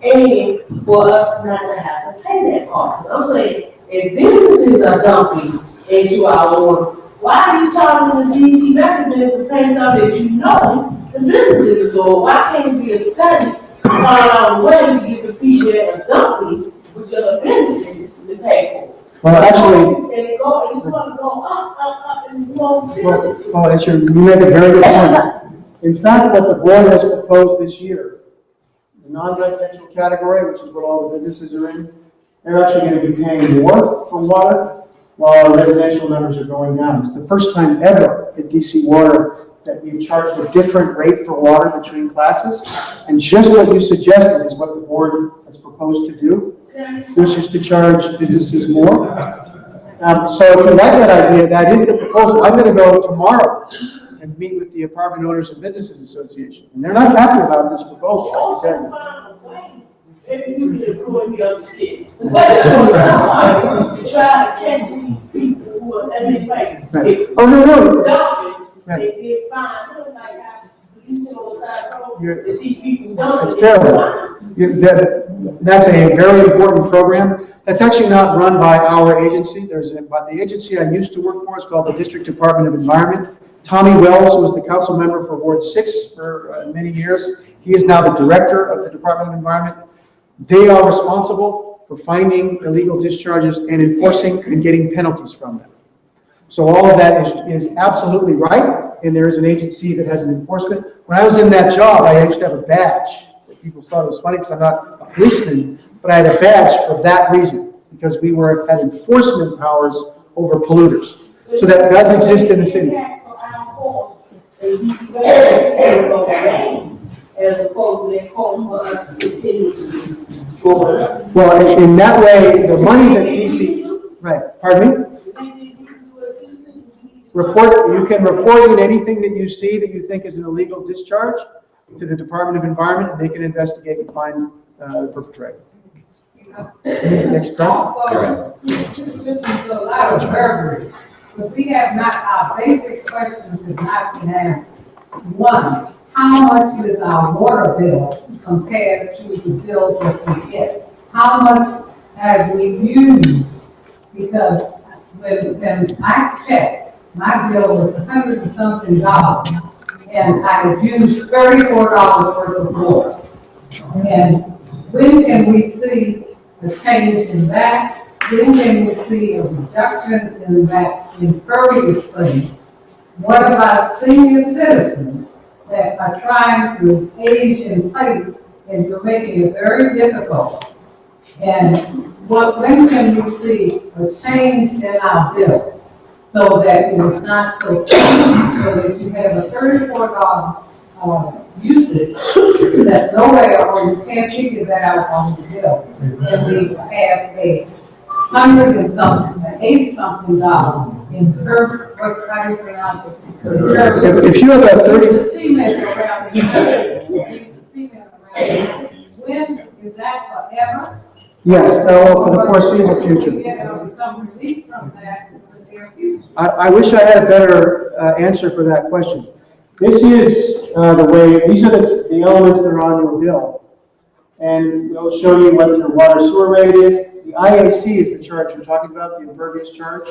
[SPEAKER 6] and for us not to have to pay that cost. I'm saying if businesses are dumping into our water, why are you charging the DC residents to pay something that you know the businesses are doing? Why can't it be a study to find out where to get the people that are dumping, which are the businesses to pay for?
[SPEAKER 3] Well, actually,
[SPEAKER 6] and it's going to go up, and it won't sit.
[SPEAKER 3] well, you make a very good point. In fact, what the board has proposed this year, the non-residential category, which is what all the businesses are in, they're actually going to be paying more for water while our residential numbers are going down. It's the first time ever at DC Water that we've charged a different rate for water between classes. And just what you suggested is what the board has proposed to do, which is to charge businesses more. So if you like that idea, that is the proposal. I'm going to go tomorrow and meet with the Apartment Owners and Businesses Association. And they're not happy about this proposal, I can tell you.
[SPEAKER 6] If you can approve, you understand. But somebody try to catch these people who are, anyway,
[SPEAKER 3] Right. Oh, no.
[SPEAKER 6] dumping,
[SPEAKER 3] Right.
[SPEAKER 6] they get fined. Look like how you sit on the side of the
[SPEAKER 3] You're-
[SPEAKER 6] road, and see people dumping.
[SPEAKER 3] It's terrible. That's a very important program. That's actually not run by our agency. But the agency I used to work for is called the District Department of Environment. Tommy Wells, who was the council member for Ward 6 for many years, he is now the director of the Department of Environment. They are responsible for finding illegal discharges and enforcing and getting penalties from them. So all of that is absolutely right, and there is an agency that has an enforcement. When I was in that job, I used to have a badge. People thought it was funny because I'm not a policeman, but I had a badge for that reason, because we had enforcement powers over polluters. So that does exist in the city.
[SPEAKER 6] As opposed to their call for us to continue to go on.
[SPEAKER 3] Well, in that way, the money that DC, right, pardon me? You can report in anything that you see that you think is an illegal discharge to the Department of Environment, and they can investigate and find the perpetrator. Next question.
[SPEAKER 8] Also, this is a lot of burglary, but we have not, our basic questions have not been answered. One, how much is our water bill compared to the bill that we get? How much have we used? Because when I checked, my bill was $100 and something, and I had used $34 worth of water. And when can we see a change in that? When can we see a reduction in that impervious thing? What about senior citizens that are trying to age in place, and you're making it very difficult? And when can we see a change in our bill so that it's not so that you have a $34 usage that's nowhere, or you can't figure that out on the bill, and we have a $100 and something, $80 something in per, what, how do you pronounce it?
[SPEAKER 3] If you have a 30,
[SPEAKER 8] when is that forever?
[SPEAKER 3] yes, for the foreseeable future.
[SPEAKER 8] Get some relief from that in the near future.
[SPEAKER 3] I wish I had a better answer for that question. This is the way, these are the elements that are on your bill. And we'll show you what your water sewer rate is. The IAC is the charge you're talking about, the impervious charge.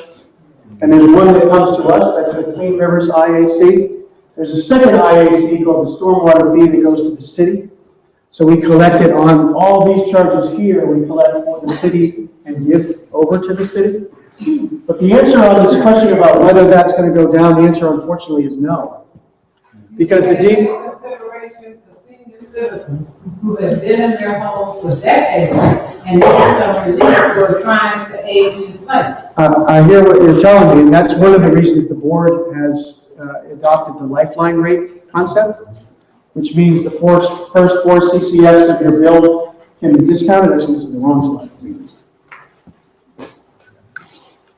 [SPEAKER 3] And there's one that comes to us, that's the Clean Rivers IAC. There's a second IAC called the stormwater fee that goes to the city. So we collect it on all these charges here, we collect for the city and give over to the city. But the answer on this question about whether that's going to go down, the answer unfortunately is no. Because the deep...
[SPEAKER 8] Consideration for senior citizens who have been in their homes for decades and need some relief for trying to age in place.
[SPEAKER 3] I hear what you're telling me, and that's one of the reasons the board has adopted the lifeline rate concept, which means the first 4 CCFs of your bill can be discounted. Actually, this is the wrong slide.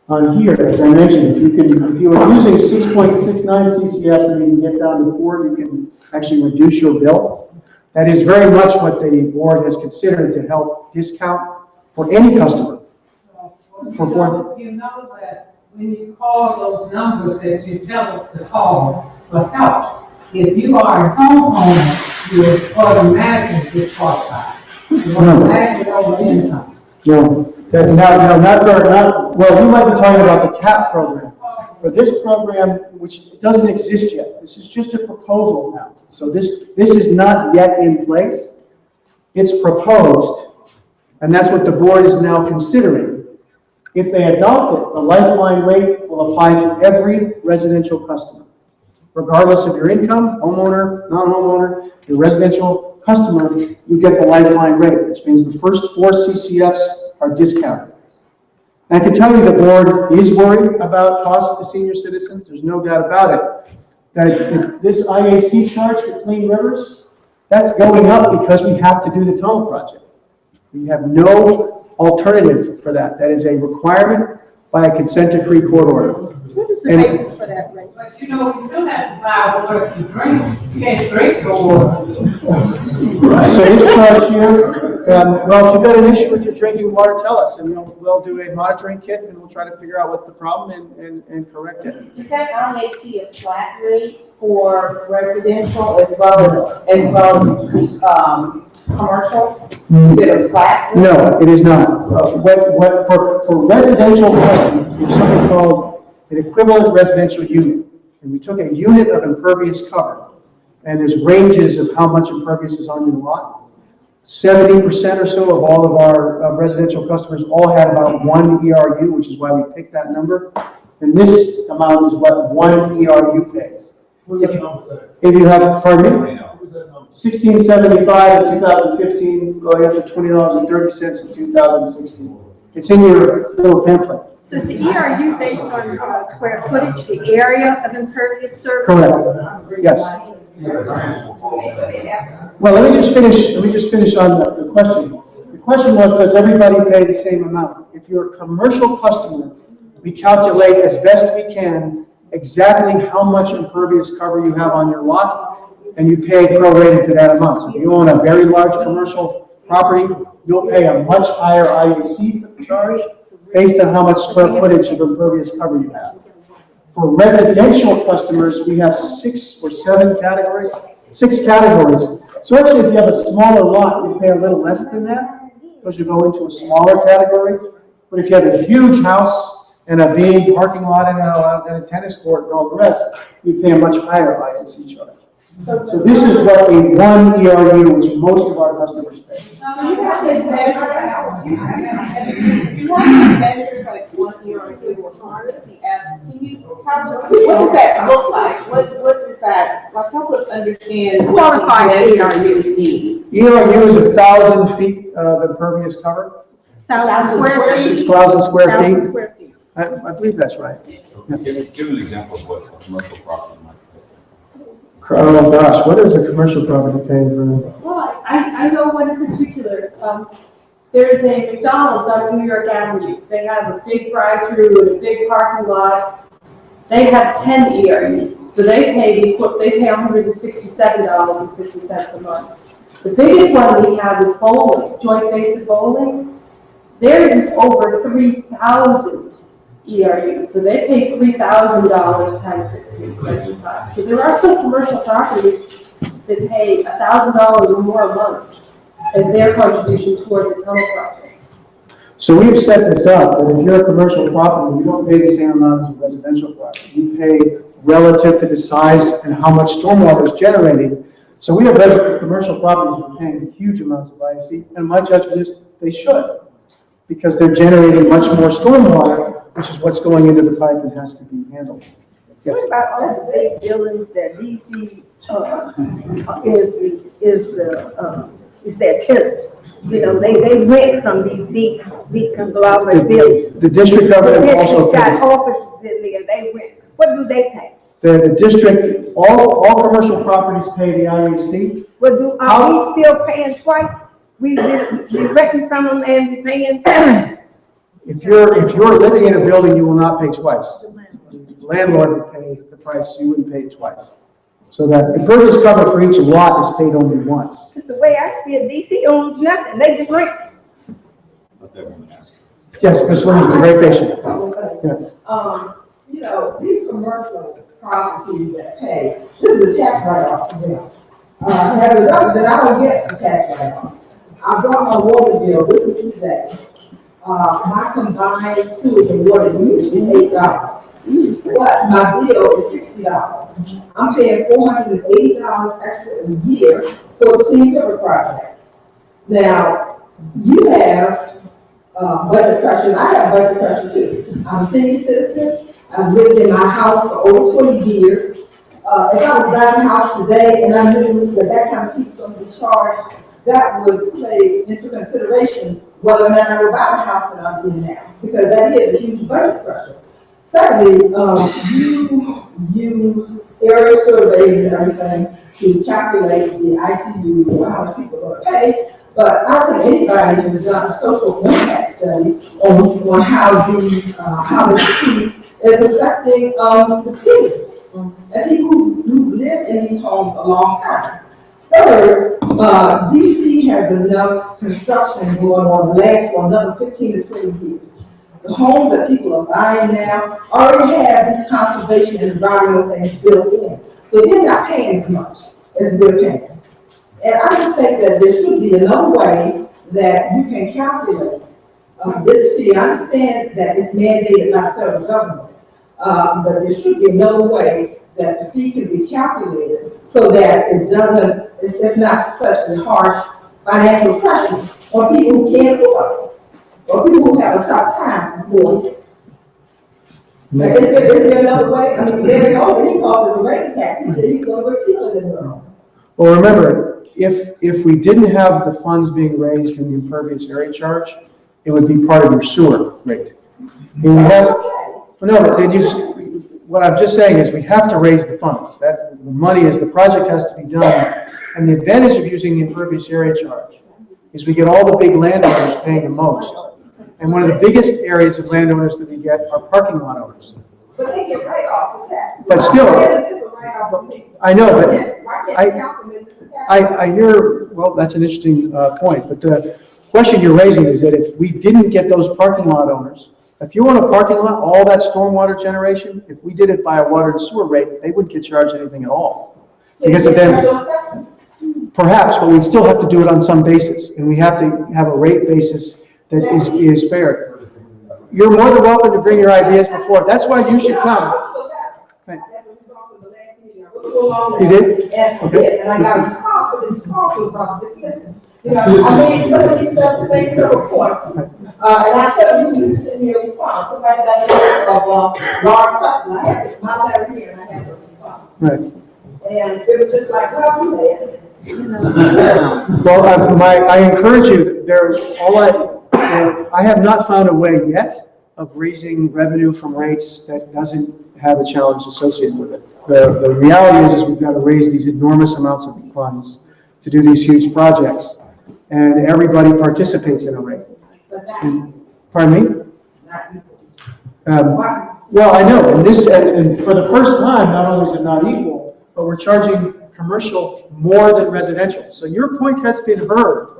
[SPEAKER 3] On here, as I mentioned, if you are using 6.69 CCFs and you can get down to 4, you can actually reduce your bill. That is very much what the board has considered to help discount for any customer.
[SPEAKER 8] You know that when you call those numbers that you tell us to call for help, if you are a homeowner, you're automatically disqualified. You're automatically over income.
[SPEAKER 3] No, well, you might be talking about the CAP program. For this program, which doesn't exist yet, this is just a proposal now. So this is not yet in place. It's proposed, and that's what the board is now considering. If they adopt it, the lifeline rate will apply to every residential customer. Regardless of your income, homeowner, non-homeowner, your residential customer, you get the lifeline rate, which means the first 4 CCFs are discounted. And I can tell you the board is worried about costs to senior citizens. There's no doubt about it. That this IAC charge for Clean Rivers, that's going up because we have to do the tunnel project. We have no alternative for that. That is a requirement by a consent decree court order.
[SPEAKER 7] What is the basis for that rate?
[SPEAKER 8] But you know, you still have to buy water to drink. You can't drink no water.
[SPEAKER 3] So this charge here, Well, if you've got an issue with your drinking water, tell us, and we'll do a monitoring kit, and we'll try to figure out what's the problem and correct it.
[SPEAKER 9] Is that RAC a flat rate for residential as well as commercial? Is it a flat rate?
[SPEAKER 3] No, it is not. For residential customers, there's something called an equivalent residential unit. And we took a unit of impervious cover, and there's ranges of how much impervious is on your lot. 70% or so of all of our residential customers all had about 1 ERU, which is why we picked that number. And this amount is what 1 ERU pays. If you have, pardon me? $16.75 in 2015, going up to $20.30 in 2016. It's in your little pamphlet.
[SPEAKER 7] So is the ERU based on square footage, the area of impervious surface?
[SPEAKER 3] Correct. Yes. Well, let me just finish on the question. The question was, does everybody pay the same amount? If you're a commercial customer, we calculate as best we can exactly how much impervious cover you have on your lot, and you pay prorated to that amount. So if you own a very large commercial property, you'll pay a much higher IAC charge based on how much square footage of impervious cover you have. For residential customers, we have 6 or 7 categories. 6 categories. So actually, if you have a smaller lot, you pay a little less than that because you go into a smaller category. But if you have a huge house and a big parking lot and a tennis court and all the rest, you pay a much higher IAC charge. So this is what a 1 ERU, which most of our customers pay.
[SPEAKER 9] So you have this measure, you have measures like 1 ERU or 160 F. Can you tell me, what does that look like? What does that, like, help us understand what these measures mean?
[SPEAKER 3] ERU is 1,000 feet of impervious cover.
[SPEAKER 7] 1,000 square feet?
[SPEAKER 3] 1,000 square
[SPEAKER 7] 1,000
[SPEAKER 3] feet.
[SPEAKER 7] square feet.
[SPEAKER 3] I believe that's right.
[SPEAKER 10] So give an example of what a commercial property might be.
[SPEAKER 3] Oh gosh, what does a commercial property pay for?
[SPEAKER 11] Well, I know one in particular. There's a McDonald's on New York Avenue. They have a big drive-through and a big parking lot. They have 10 ERUs, so they pay $167.50 a month. The biggest one we have is bowling, joint basic bowling. Theirs is over 3,000 ERUs, so they pay $3,000 times 16.75. So there are some commercial properties that pay $1,000 or more a month as their contribution toward the tunnel project.
[SPEAKER 3] So we've set this up that if you're a commercial property, you don't pay the same amount as a residential property. You pay relative to the size and how much stormwater is generated. So we have commercial properties that are paying huge amounts of IAC, and my judgment is they should, because they're generating much more stormwater, which is what's going into the pipe and has to be handled. Yes.
[SPEAKER 7] What about all the big buildings that DC is their tenant? You know, they rent from these big conglomerate buildings.
[SPEAKER 3] The district government also
[SPEAKER 7] got
[SPEAKER 3] pays.
[SPEAKER 7] offices in there, they rent. What do they pay?
[SPEAKER 3] The district, all commercial properties pay the IAC.
[SPEAKER 7] Well, are we still paying twice? We renting from them and we paying twice?
[SPEAKER 3] If you're living in a building, you will not pay twice. The landlord would pay the price, you wouldn't pay it twice. So that impervious cover for each lot is paid only once.
[SPEAKER 7] The way I see it, DC owns nothing, they just rent.
[SPEAKER 10] Let that woman ask.
[SPEAKER 3] Yes, this one is the great patient.
[SPEAKER 6] Yeah. You know, these commercial properties that pay, this is a tax write-off for them. As a resident, I don't get a tax write-off. I brought my water bill with me today. My combined sewage and water use is $8. But my bill is $60. I'm paying $480 extra a year for the Clean River project. Now, you have budget pressures. I have budget pressure too. I'm a senior citizen. I've lived in my house for over 20 years. If I was buying a house today and I knew that kind of people going to be charged, that would play into consideration whether or not I would buy the house that I'm in now, because that is a huge budget pressure. Secondly, you use area surveys and everything to calculate the ICU or how much people are going to pay, but I don't think anybody has done a social impact study on how this fee is affecting the cities and people who live in these homes a long time. Third, DC has enough construction going on, last for another 15 to 20 years. The homes that people are buying now already have these conservation and environmental things built in. So they're not paying as much as we're paying. And I just think that there should be another way that you can calculate this fee. I understand that it's mandated by the federal government, but there should be another way that the fee can be calculated so that it doesn't, it's not such a harsh financial pressure on people who can't afford it, or people who have a tough time affording it. Like, is there another way? I mean, Barry already calls it a rate tax. He said he's going to repeal it in the room.
[SPEAKER 3] Well, remember, if we didn't have the funds being raised in the impervious area charge, it would be part of your sewer rate. And we have, well, no, what I'm just saying is we have to raise the funds. That the money is, the project has to be done. And the advantage of using the impervious area charge is we get all the big landowners paying the most. And one of the biggest areas of landowners that we get are parking lot owners.
[SPEAKER 6] But they get right off the tax.
[SPEAKER 3] But still, I know, but I hear, well, that's an interesting point. But the question you're raising is that if we didn't get those parking lot owners, if you own a parking lot, all that stormwater generation, if we did it by a water and sewer rate, they wouldn't get charged anything at all. Because of then, perhaps, but we'd still have to do it on some basis. And we have to have a rate basis that is fair. You're more than welcome to bring your ideas before. That's why you should come. Right. You did? Okay.
[SPEAKER 6] And I got a response, but the response was dismissing. You know, I made some of these stuff to say several points. And I tell you, you send me a response. Somebody got a letter of large customer. I had my letter here and I had the response.
[SPEAKER 3] Right.
[SPEAKER 6] And it was just like, well, you said.
[SPEAKER 3] Well, I encourage you, I have not found a way yet of raising revenue from rates that doesn't have a challenge associated with it. The reality is we've got to raise these enormous amounts of funds to do these huge projects, and everybody participates in a rate. Pardon me? Well, I know, and for the first time, not only is it not equal, but we're charging commercial more than residential. So your point has been heard.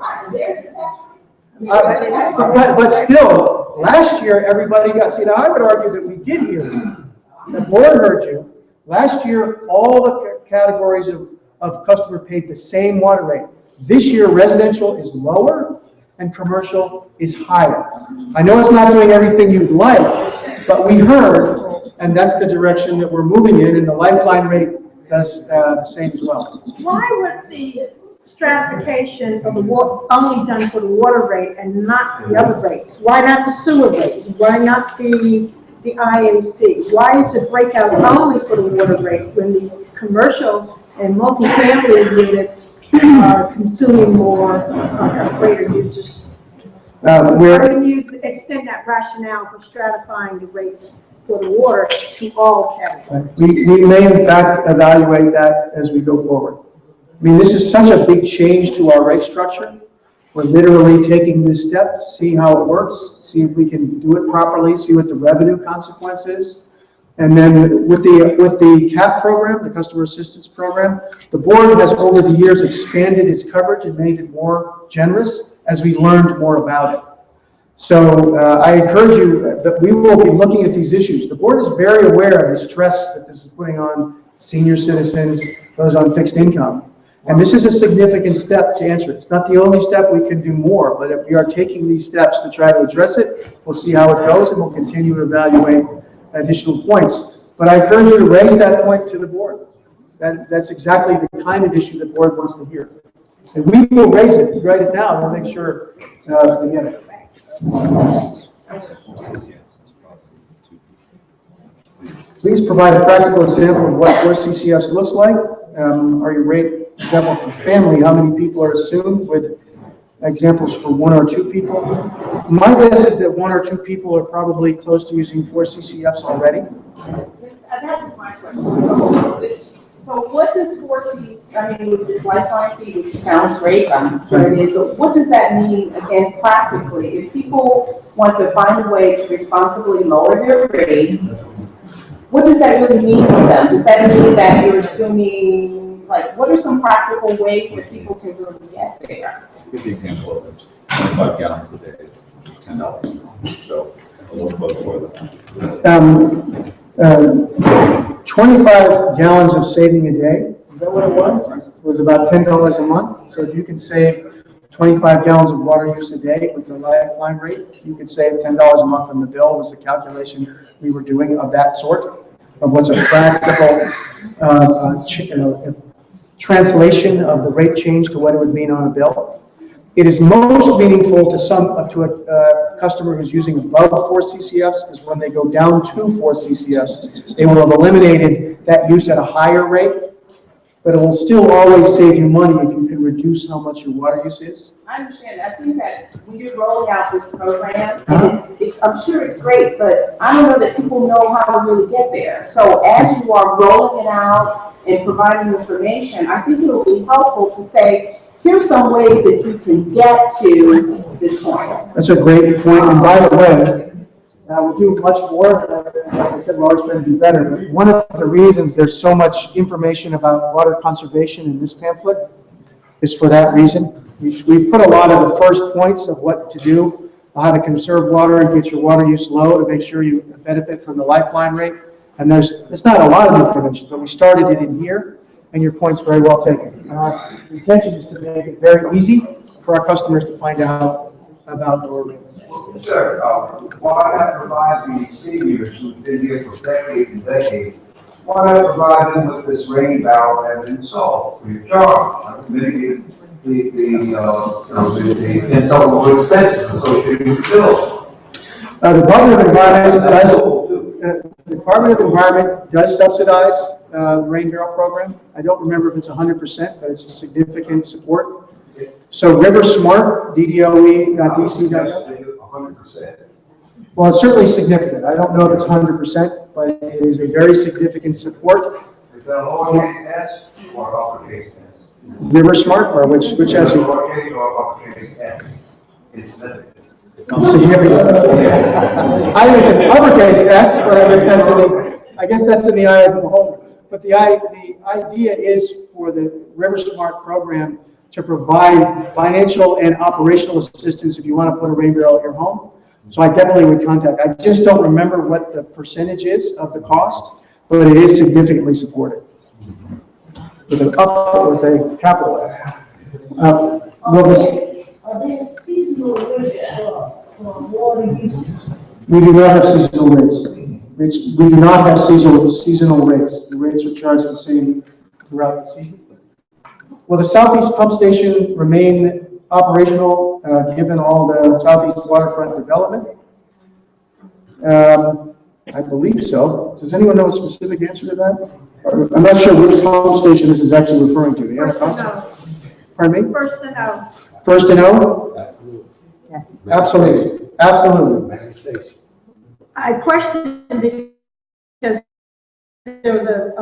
[SPEAKER 3] But still, last year, everybody got, see, now I would argue that we did hear you. The board heard you. Last year, all the categories of customer paid the same water rate. This year, residential is lower and commercial is higher. I know it's not doing everything you'd like, but we heard, and that's the direction that we're moving in, and the lifeline rate does the same as well.
[SPEAKER 7] Why was the stratification of the water only done for the water rate and not the other rates? Why not the sewer rate? Why not the IAC? Why is the breakout only for the water rate when these commercial and multifamily units are consuming more, greater users? Why do you extend that rationale for stratifying the rates for the water to all categories?
[SPEAKER 3] We may in fact evaluate that as we go forward. I mean, this is such a big change to our rate structure. We're literally taking this step, see how it works, see if we can do it properly, see what the revenue consequence is. And then with the CAP program, the Customer Assistance Program, the board has over the years expanded its coverage and made it more generous as we learned more about it. So I encourage you that we will be looking at these issues. The board is very aware of the stress that this is putting on senior citizens, those on fixed income. And this is a significant step to answer it. It's not the only step, we can do more, but if we are taking these steps to try to address it, we'll see how it goes and we'll continue to evaluate additional points. But I encourage you to raise that point to the board. That's exactly the kind of issue the board wants to hear. And we will raise it, write it down, we'll make sure we get it. Please provide a practical example of what 4 CCFs looks like. Are you rate example for family? How many people are assumed? With examples for 1 or 2 people? My guess is that 1 or 2 people are probably close to using 4 CCFs already.
[SPEAKER 9] That was my question. So what does 4 CCFs, I mean, with this lifeline fee, which sounds great, I'm sure it is, but what does that mean, again, practically? If people want to find a way to responsibly lower their rates, what does that really mean to them? Does that mean that you're assuming like, what are some practical ways that people can really get there?
[SPEAKER 10] Give the example of it. 25 gallons a day is $10. So a little close for that.
[SPEAKER 3] 25 gallons of saving a day, is that what it was? It was about $10 a month. So if you can save 25 gallons of water use a day with the lifeline rate, you could save $10 a month on the bill. Was the calculation we were doing of that sort, of what's a practical translation of the rate change to what it would mean on a bill. It is most meaningful to a customer who's using above 4 CCFs, is when they go down to 4 CCFs, they will have eliminated that use at a higher rate, but it will still always save you money if you can reduce how much your water use is.
[SPEAKER 9] I understand. I think that when you're rolling out this program, and I'm sure it's great, but I don't know that people know how to really get there. So as you are rolling it out and providing information, I think it will be helpful to say, here's some ways that you can get to this point.
[SPEAKER 3] That's a great point. And by the way, we'll do much more. Like I said, we're always trying to do better. But one of the reasons there's so much information about water conservation in this pamphlet is for that reason. We've put a lot of the first points of what to do, how to conserve water and get your water use low to make sure you benefit from the lifeline rate. And it's not a lot of information, but we started it in here, and your point's very well taken. The intention is to make it very easy for our customers to find out about lower rates.
[SPEAKER 12] Sir, why not provide the seniors who've been here for decades and decades, why not provide them with this rain barrel and install free of charge? Mitigate the insufferable expenses associated with the bill.
[SPEAKER 3] The Department of Environment does subsidize the rain barrel program. I don't remember if it's 100%, but it's a significant support. So River Smart, DDOE.dc.gov.
[SPEAKER 12] 100%.
[SPEAKER 3] Well, it's certainly significant. I don't know if it's 100%, but it is a very significant support.
[SPEAKER 12] Is that a lowercase s or uppercase s?
[SPEAKER 3] River Smart, or which S?
[SPEAKER 12] Lowercase or uppercase s is significant.
[SPEAKER 3] Significant. I think it's an uppercase S, but I guess that's in the eye of the beholder. But the idea is for the River Smart program to provide financial and operational assistance if you want to put a rain barrel at your home. So I definitely would contact. I just don't remember what the percentage is of the cost, but it is significantly supported with a capital S.
[SPEAKER 6] Are there seasonal rates for water usage?
[SPEAKER 3] We do not have seasonal rates. We do not have seasonal rates. The rates are charged the same throughout the season. Will the Southeast Pump Station remain operational given all the Southeast waterfront development? I believe so. Does anyone know a specific answer to that? I'm not sure which pump station this is actually referring to.
[SPEAKER 7] First to know.
[SPEAKER 3] Pardon me?
[SPEAKER 7] First to know.
[SPEAKER 3] First to know?
[SPEAKER 7] Absolutely.
[SPEAKER 3] Absolutely. Absolutely.
[SPEAKER 7] I question because there was a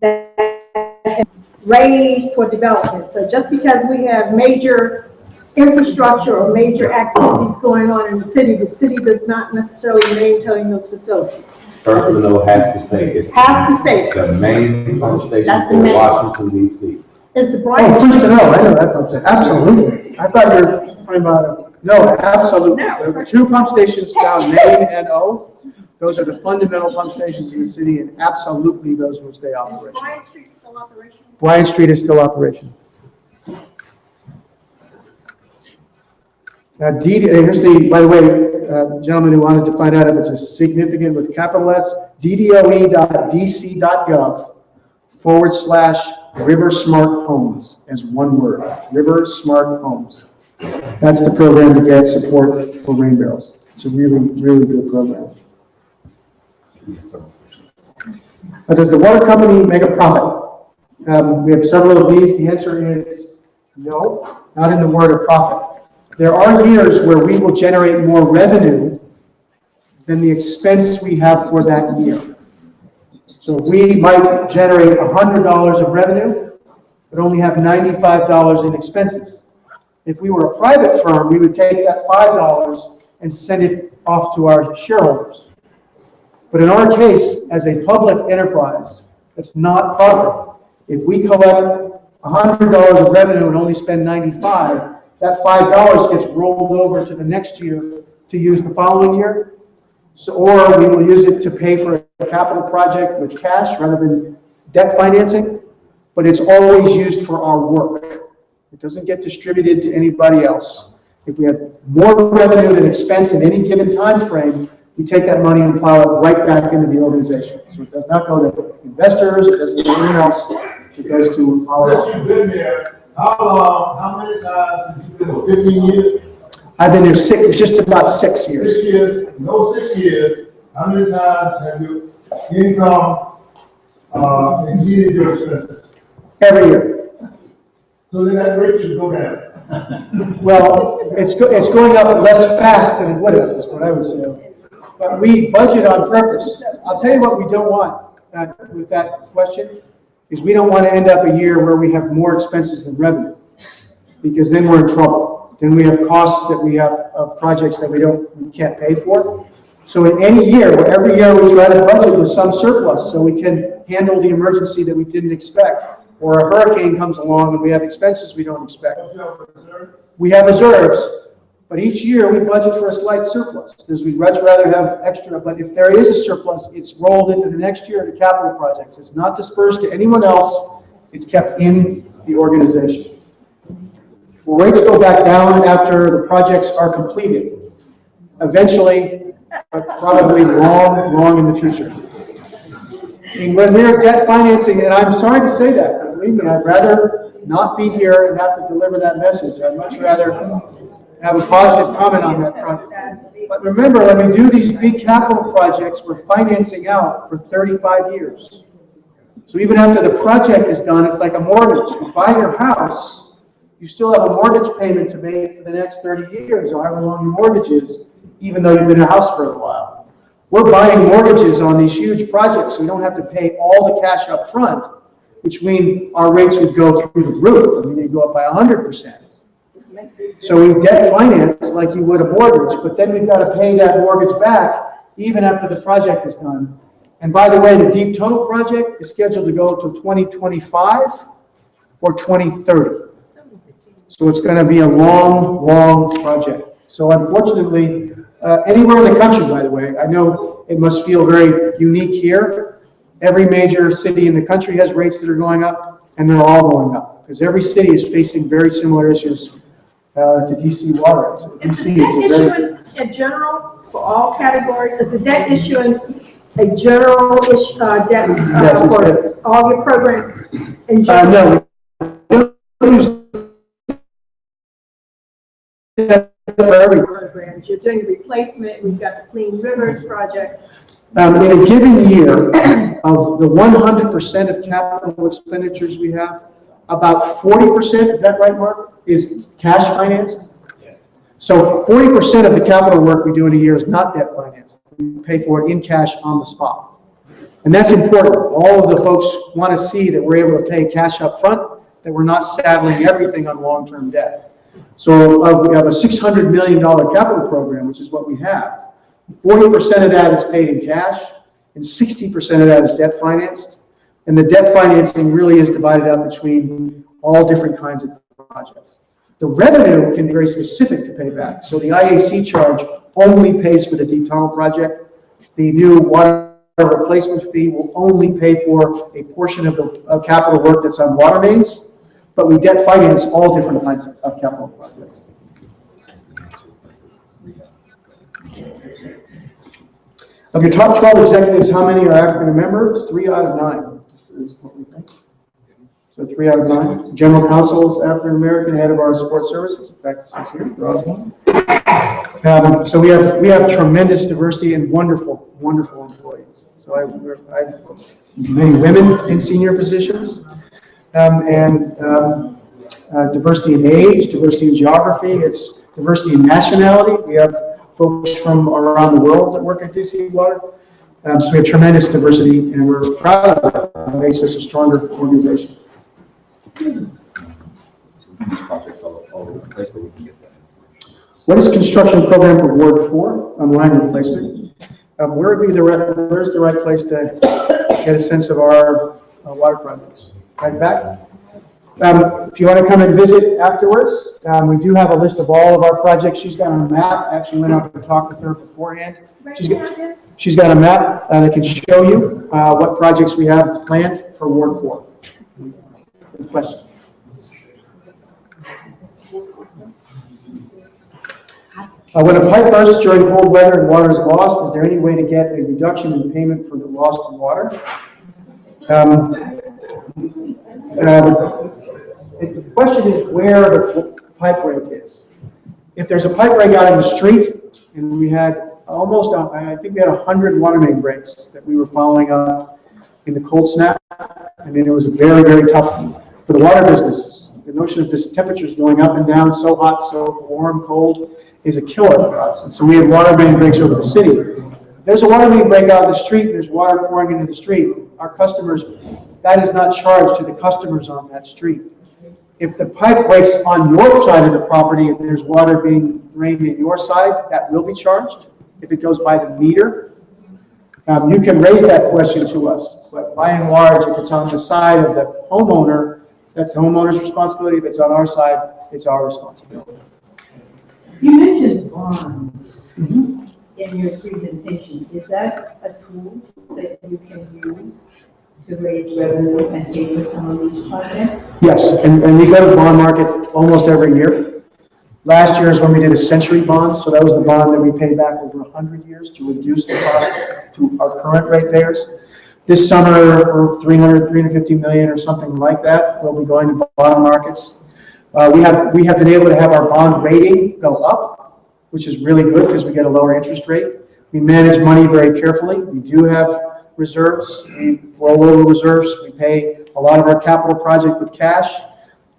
[SPEAKER 7] that raised for development. So just because we have major infrastructure or major activities going on in the city does not necessarily maintain those facilities.
[SPEAKER 13] First to know has to stay.
[SPEAKER 7] Has to stay.
[SPEAKER 13] The main pump station
[SPEAKER 7] That's the
[SPEAKER 13] for
[SPEAKER 7] main.
[SPEAKER 13] Washington DC.
[SPEAKER 7] Is the
[SPEAKER 3] Oh,
[SPEAKER 7] Brightwood?
[SPEAKER 3] first to know. I know that pump station. Absolutely. I thought you were talking about no, absolutely.
[SPEAKER 7] No.
[SPEAKER 3] The two pump stations down Main and O, those are the fundamental pump stations in the city, and absolutely those will stay
[SPEAKER 7] Is
[SPEAKER 3] operational.
[SPEAKER 7] Bryant Street still operational?
[SPEAKER 3] Bryant Street is still operational. Now, here's by the way, gentleman who wanted to find out if it's a significant with capital S, ddoe.dc.gov /River Smart Homes as one word, River Smart Homes. That's the program to get support for rain barrels. It's a really, really good program. Does the water company make a profit? We have several of these. The answer is no, not in the word of profit. There are years where we will generate more revenue than the expense we have for that year. So we might generate $100 of revenue, but only have $95 in expenses. If we were a private firm, we would take that $5 and send it off to our shareholders. But in our case, as a public enterprise, it's not profit. If we collect $100 of revenue and only spend 95, that $5 gets rolled over to the next year to use the following year. So, or we will use it to pay for a capital project with cash rather than debt financing, but it's always used for our work. It doesn't get distributed to anybody else. If we have more revenue than expense in any given time frame, we take that money and plow it right back into the organization. So it does not go to investors, it doesn't go to anyone else, it goes to our.
[SPEAKER 14] Since you've been there, how many times have you been, 15 years?
[SPEAKER 3] I've been there just about 6 years.
[SPEAKER 14] 6 years, no 6 years, how many times have your income exceeded your expenses?
[SPEAKER 3] Every year.
[SPEAKER 14] So then that rate should go down.
[SPEAKER 3] Well, it's going up less fast than it would have, is what I would say. But we budget on purpose. I'll tell you what we don't want with that question, is we don't want to end up a year where we have more expenses than revenue, because then we're in trouble. Then we have costs that we have projects that we can't pay for. So in any year, every year we try to budget with some surplus so we can handle the emergency that we didn't expect. Or a hurricane comes along and we have expenses we don't expect. We have reserves, but each year we budget for a slight surplus because we'd much rather have extra. But if there is a surplus, it's rolled into the next year to capital projects. It's not dispersed to anyone else. It's kept in the organization. Well, rates go back down after the projects are completed. Eventually, but probably long in the future. And when we're debt financing, and I'm sorry to say that, but believe me, I'd rather not be here and have to deliver that message. I'd much rather have a positive comment on that front. But remember, when we do these big capital projects, we're financing out for 35 years. So even after the project is done, it's like a mortgage. You buy your house, you still have a mortgage payment to make for the next 30 years, or however long your mortgage is, even though you've been in a house for a while. We're buying mortgages on these huge projects, so we don't have to pay all the cash up front, which means our rates would go through the roof. I mean, they'd go up by 100%. So we debt finance like you would a mortgage, but then we've got to pay that mortgage back even after the project is done. And by the way, the Deep Tunnel project is scheduled to go to 2025 or 2030. So it's going to be a long project. So unfortunately, anywhere in the country, by the way, I know it must feel very unique here. Every major city in the country has rates that are going up, and they're all going up because every city is facing very similar issues to DC water. So DC,
[SPEAKER 7] is the debt issuance in general for all categories? Is the debt issuance a general debt for all your programs in general?
[SPEAKER 3] No. For every
[SPEAKER 7] programs. You're doing replacement. We've got the Clean Rivers project.
[SPEAKER 3] In a given year, of the 100% of capital expenditures we have, about 40%, is that right, Mark, is cash financed? Yes. So 40% of the capital work we do in a year is not debt financed. We pay for it in cash on the spot. And that's important. All of the folks want to see that we're able to pay cash up front, that we're not saddling everything on long-term debt. So we have a $600 million capital program, which is what we have. 40% of that is paid in cash, and 60% of that is debt financed. And the debt financing really is divided up between all different kinds of projects. The revenue can be very specific to pay back. So the IAC charge only pays for the Deep Tunnel project. The new water replacement fee will only pay for a portion of the capital work that's on water mains. But we debt finance all different kinds of capital projects. Of your top 12 executives, how many are African Americans? 3 out of 9. This is what we think. So 3 out of 9. General counsel is African American, head of our support services. In fact, she's here. Rosalind. So we have tremendous diversity and wonderful employees. So I have many women in senior positions. Diversity in age, diversity in geography, it's diversity in nationality. We have folks from around the world that work at DC Water. So we have tremendous diversity, and we're proud of it. It makes us a stronger organization. What is construction program for Ward 4 on line replacement? Where's the right place to get a sense of our water projects? right back. If you want to come and visit afterwards, we do have a list of all of our projects. She's got a map. Actually went up and talked with her beforehand. She's got a map that can show you what projects we have planned for Ward 4. Good question. When a pipe bursts during cold weather and water is lost, is there any way to get a reduction in payment for the lost water? The question is where the pipe break is. If there's a pipe break out in the street, and we had almost, I think we had 100 water main breaks that we were following up in the cold snap. I mean, it was very, very tough for the water businesses. The notion of this temperatures going up and down, so hot, so warm, cold, is a killer for us. And so we had water main breaks over the city. If there's a water main break out in the street, and there's water pouring into the street, our customers, that is not charged to the customers on that street. If the pipe breaks on your side of the property and there's water being drained in your side, that will be charged. If it goes by the meter, you can raise that question to us. But by and large, if it's on the side of the homeowner, that's the homeowner's responsibility. If it's on our side, it's our responsibility.
[SPEAKER 8] You mentioned bonds in your presentation. Is that a tool that you can use to raise revenue and pay for some of these projects?
[SPEAKER 3] Yes, and we go to the bond market almost every year. Last year is when we did a century bond, so that was the bond that we paid back over 100 years to reduce the cost to our current ratepayers. This summer, for 350 million or something like that, we'll be going to bond markets. We have been able to have our bond rating go up, which is really good because we get a lower interest rate. We manage money very carefully. We do have reserves. We roll over reserves. We pay a lot of our capital project with cash.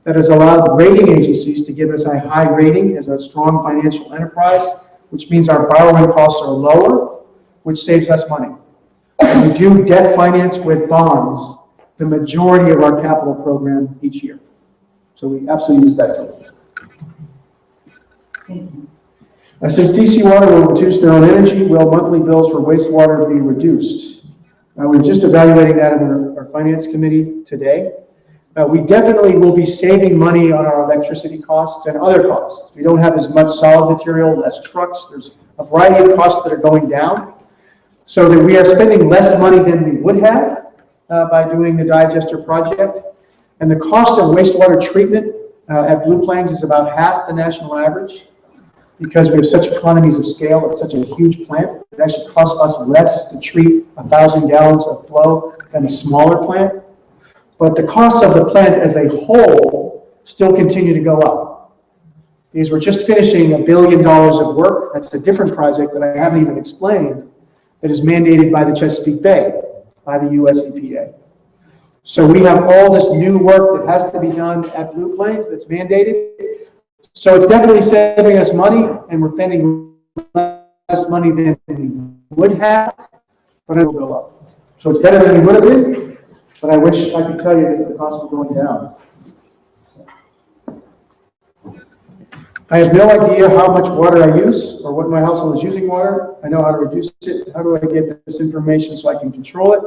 [SPEAKER 3] That has allowed rating agencies to give us a high rating as a strong financial enterprise, which means our borrowing costs are lower, which saves us money. And we do debt finance with bonds the majority of our capital program each year. So we absolutely use that tool. Since DC Water will reduce their own energy, will monthly bills for wastewater be reduced? We're just evaluating that in our finance committee today. We definitely will be saving money on our electricity costs and other costs. We don't have as much solid material, less trucks. There's a variety of costs that are going down, so that we are spending less money than we would have by doing the digester project. And the cost of wastewater treatment at Blue Plains is about half the national average because we have such economies of scale. It's such a huge plant. It actually costs us less to treat 1,000 gallons of flow than a smaller plant. But the costs of the plant as a whole still continue to go up. Because we're just finishing $1 billion of work. That's a different project that I haven't even explained that is mandated by the Chesapeake Bay, by the US EPA. So we have all this new work that has to be done at Blue Plains that's mandated. So it's definitely saving us money, and we're spending less money than we would have, but it will go up. So it's better than we would have been, but I wish I could tell you that the costs were going down. I have no idea how much water I use or what my household is using water. I know how to reduce it. How do I get this information so I can control it?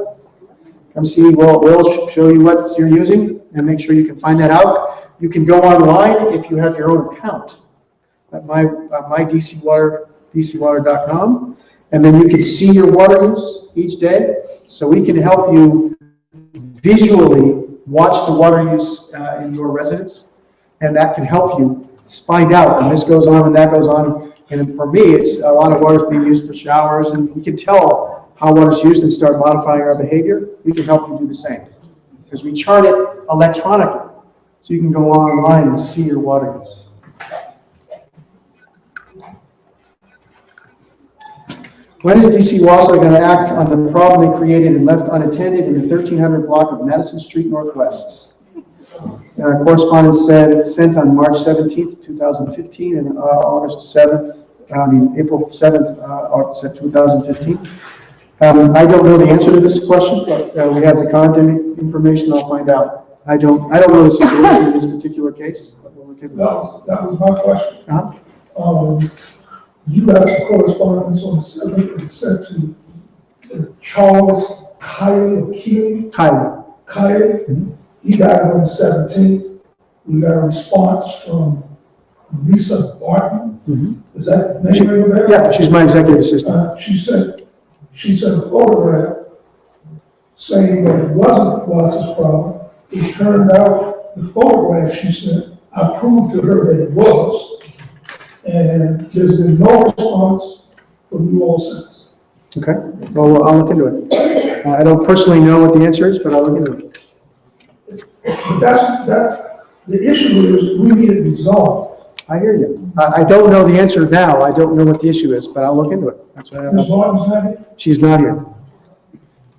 [SPEAKER 3] Come see, we'll show you what you're using and make sure you can find that out. You can go online if you have your own account at my DCwater.com, and then you can see your water use each day. So we can help you visually watch the water use in your residence, and that can help you find out when this goes on and that goes on. And for me, it's a lot of water is being used for showers, and we can tell how water is used and start modifying our behavior. We can help you do the same because we chart it electronically, so you can go online and see your water use. When is DC Wausau going to act on the problem they created and left unattended in the 1300 block of Madison Street Northwest? Correspondence sent on March 17th, 2015 and April 7th, 2015. I don't know the answer to this question, but we have the contact information. I'll find out. I don't know the situation in this particular case. But we'll look into that.
[SPEAKER 14] That was my question. You have the correspondence on the 7th and sent to Charles Kiley or Keely.
[SPEAKER 3] Kylie.
[SPEAKER 14] Kylie. He died on the 17th. We got a response from Lisa Barton. Is that the name of it?
[SPEAKER 3] Yeah, she's my executive assistant.
[SPEAKER 14] She sent a photograph saying that it wasn't Ross's problem. It turned out the photograph she sent, I proved to her that it was. And there's been no response from you all since.
[SPEAKER 3] Okay, well, I'll look into it. I don't personally know what the answer is, but I'll look into it.
[SPEAKER 14] But the issue is we need it resolved.
[SPEAKER 3] I hear you. I don't know the answer now. I don't know what the issue is, but I'll look into it. That's why
[SPEAKER 14] Ms. Barton's not here?
[SPEAKER 3] she's not here.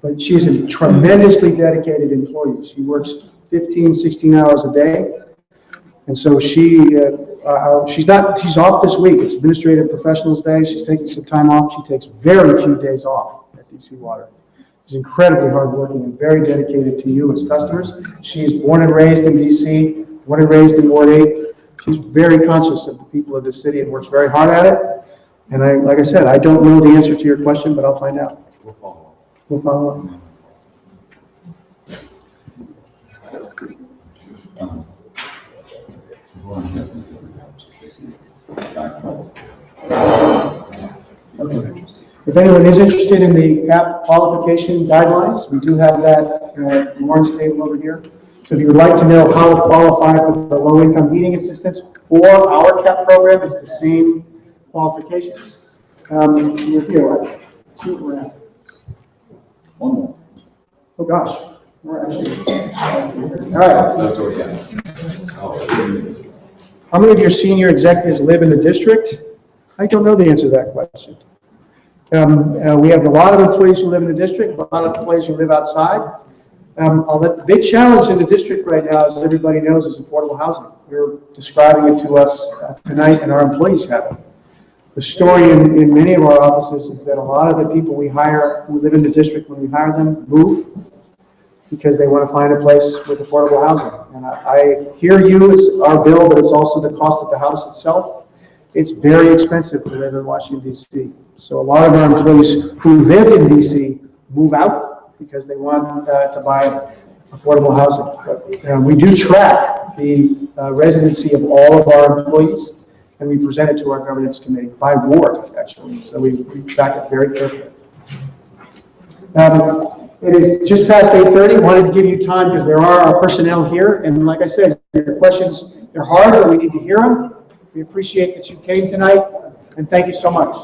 [SPEAKER 3] But she's a tremendously dedicated employee. She works 15, 16 hours a day. And so she's off this week. It's Administrative Professionals Day. She's taking some time off. She takes very few days off at DC Water. She's incredibly hardworking and very dedicated to you as customers. She is born and raised in DC, born and raised in Ward 8. She's very conscious of the people of this city and works very hard at it. And like I said, I don't know the answer to your question, but I'll find out.
[SPEAKER 10] We'll follow up.
[SPEAKER 3] We'll follow up. If anyone is interested in the CAP qualification guidelines, we do have that Warren's table over here. So if you would like to know how to qualify for the low-income heating assistance or our CAP program, it's the same qualifications. You're here, right? See what we're at.
[SPEAKER 10] One more.
[SPEAKER 3] Oh, gosh. We're actually, all right.
[SPEAKER 10] That's already happened.
[SPEAKER 3] How many of your senior executives live in the district? I don't know the answer to that question. We have a lot of employees who live in the district, a lot of employees who live outside. The big challenge in the district right now, as everybody knows, is affordable housing. You're describing it to us tonight, and our employees have it. The story in many of our offices is that a lot of the people we hire who live in the district, when we hire them, move because they want to find a place with affordable housing. And I hear you, it's our bill, but it's also the cost of the house itself. It's very expensive to live in Washington, D.C. So a lot of our employees who live in D.C. move out because they want to buy affordable housing. But we do track the residency of all of our employees, and we present it to our governance committee by ward, actually. So we track it very carefully. It is just past 8:30. Wanted to give you time because there are our personnel here, and like I said, your questions, they're hard, but we need to hear them. We appreciate that you came tonight, and thank you so much.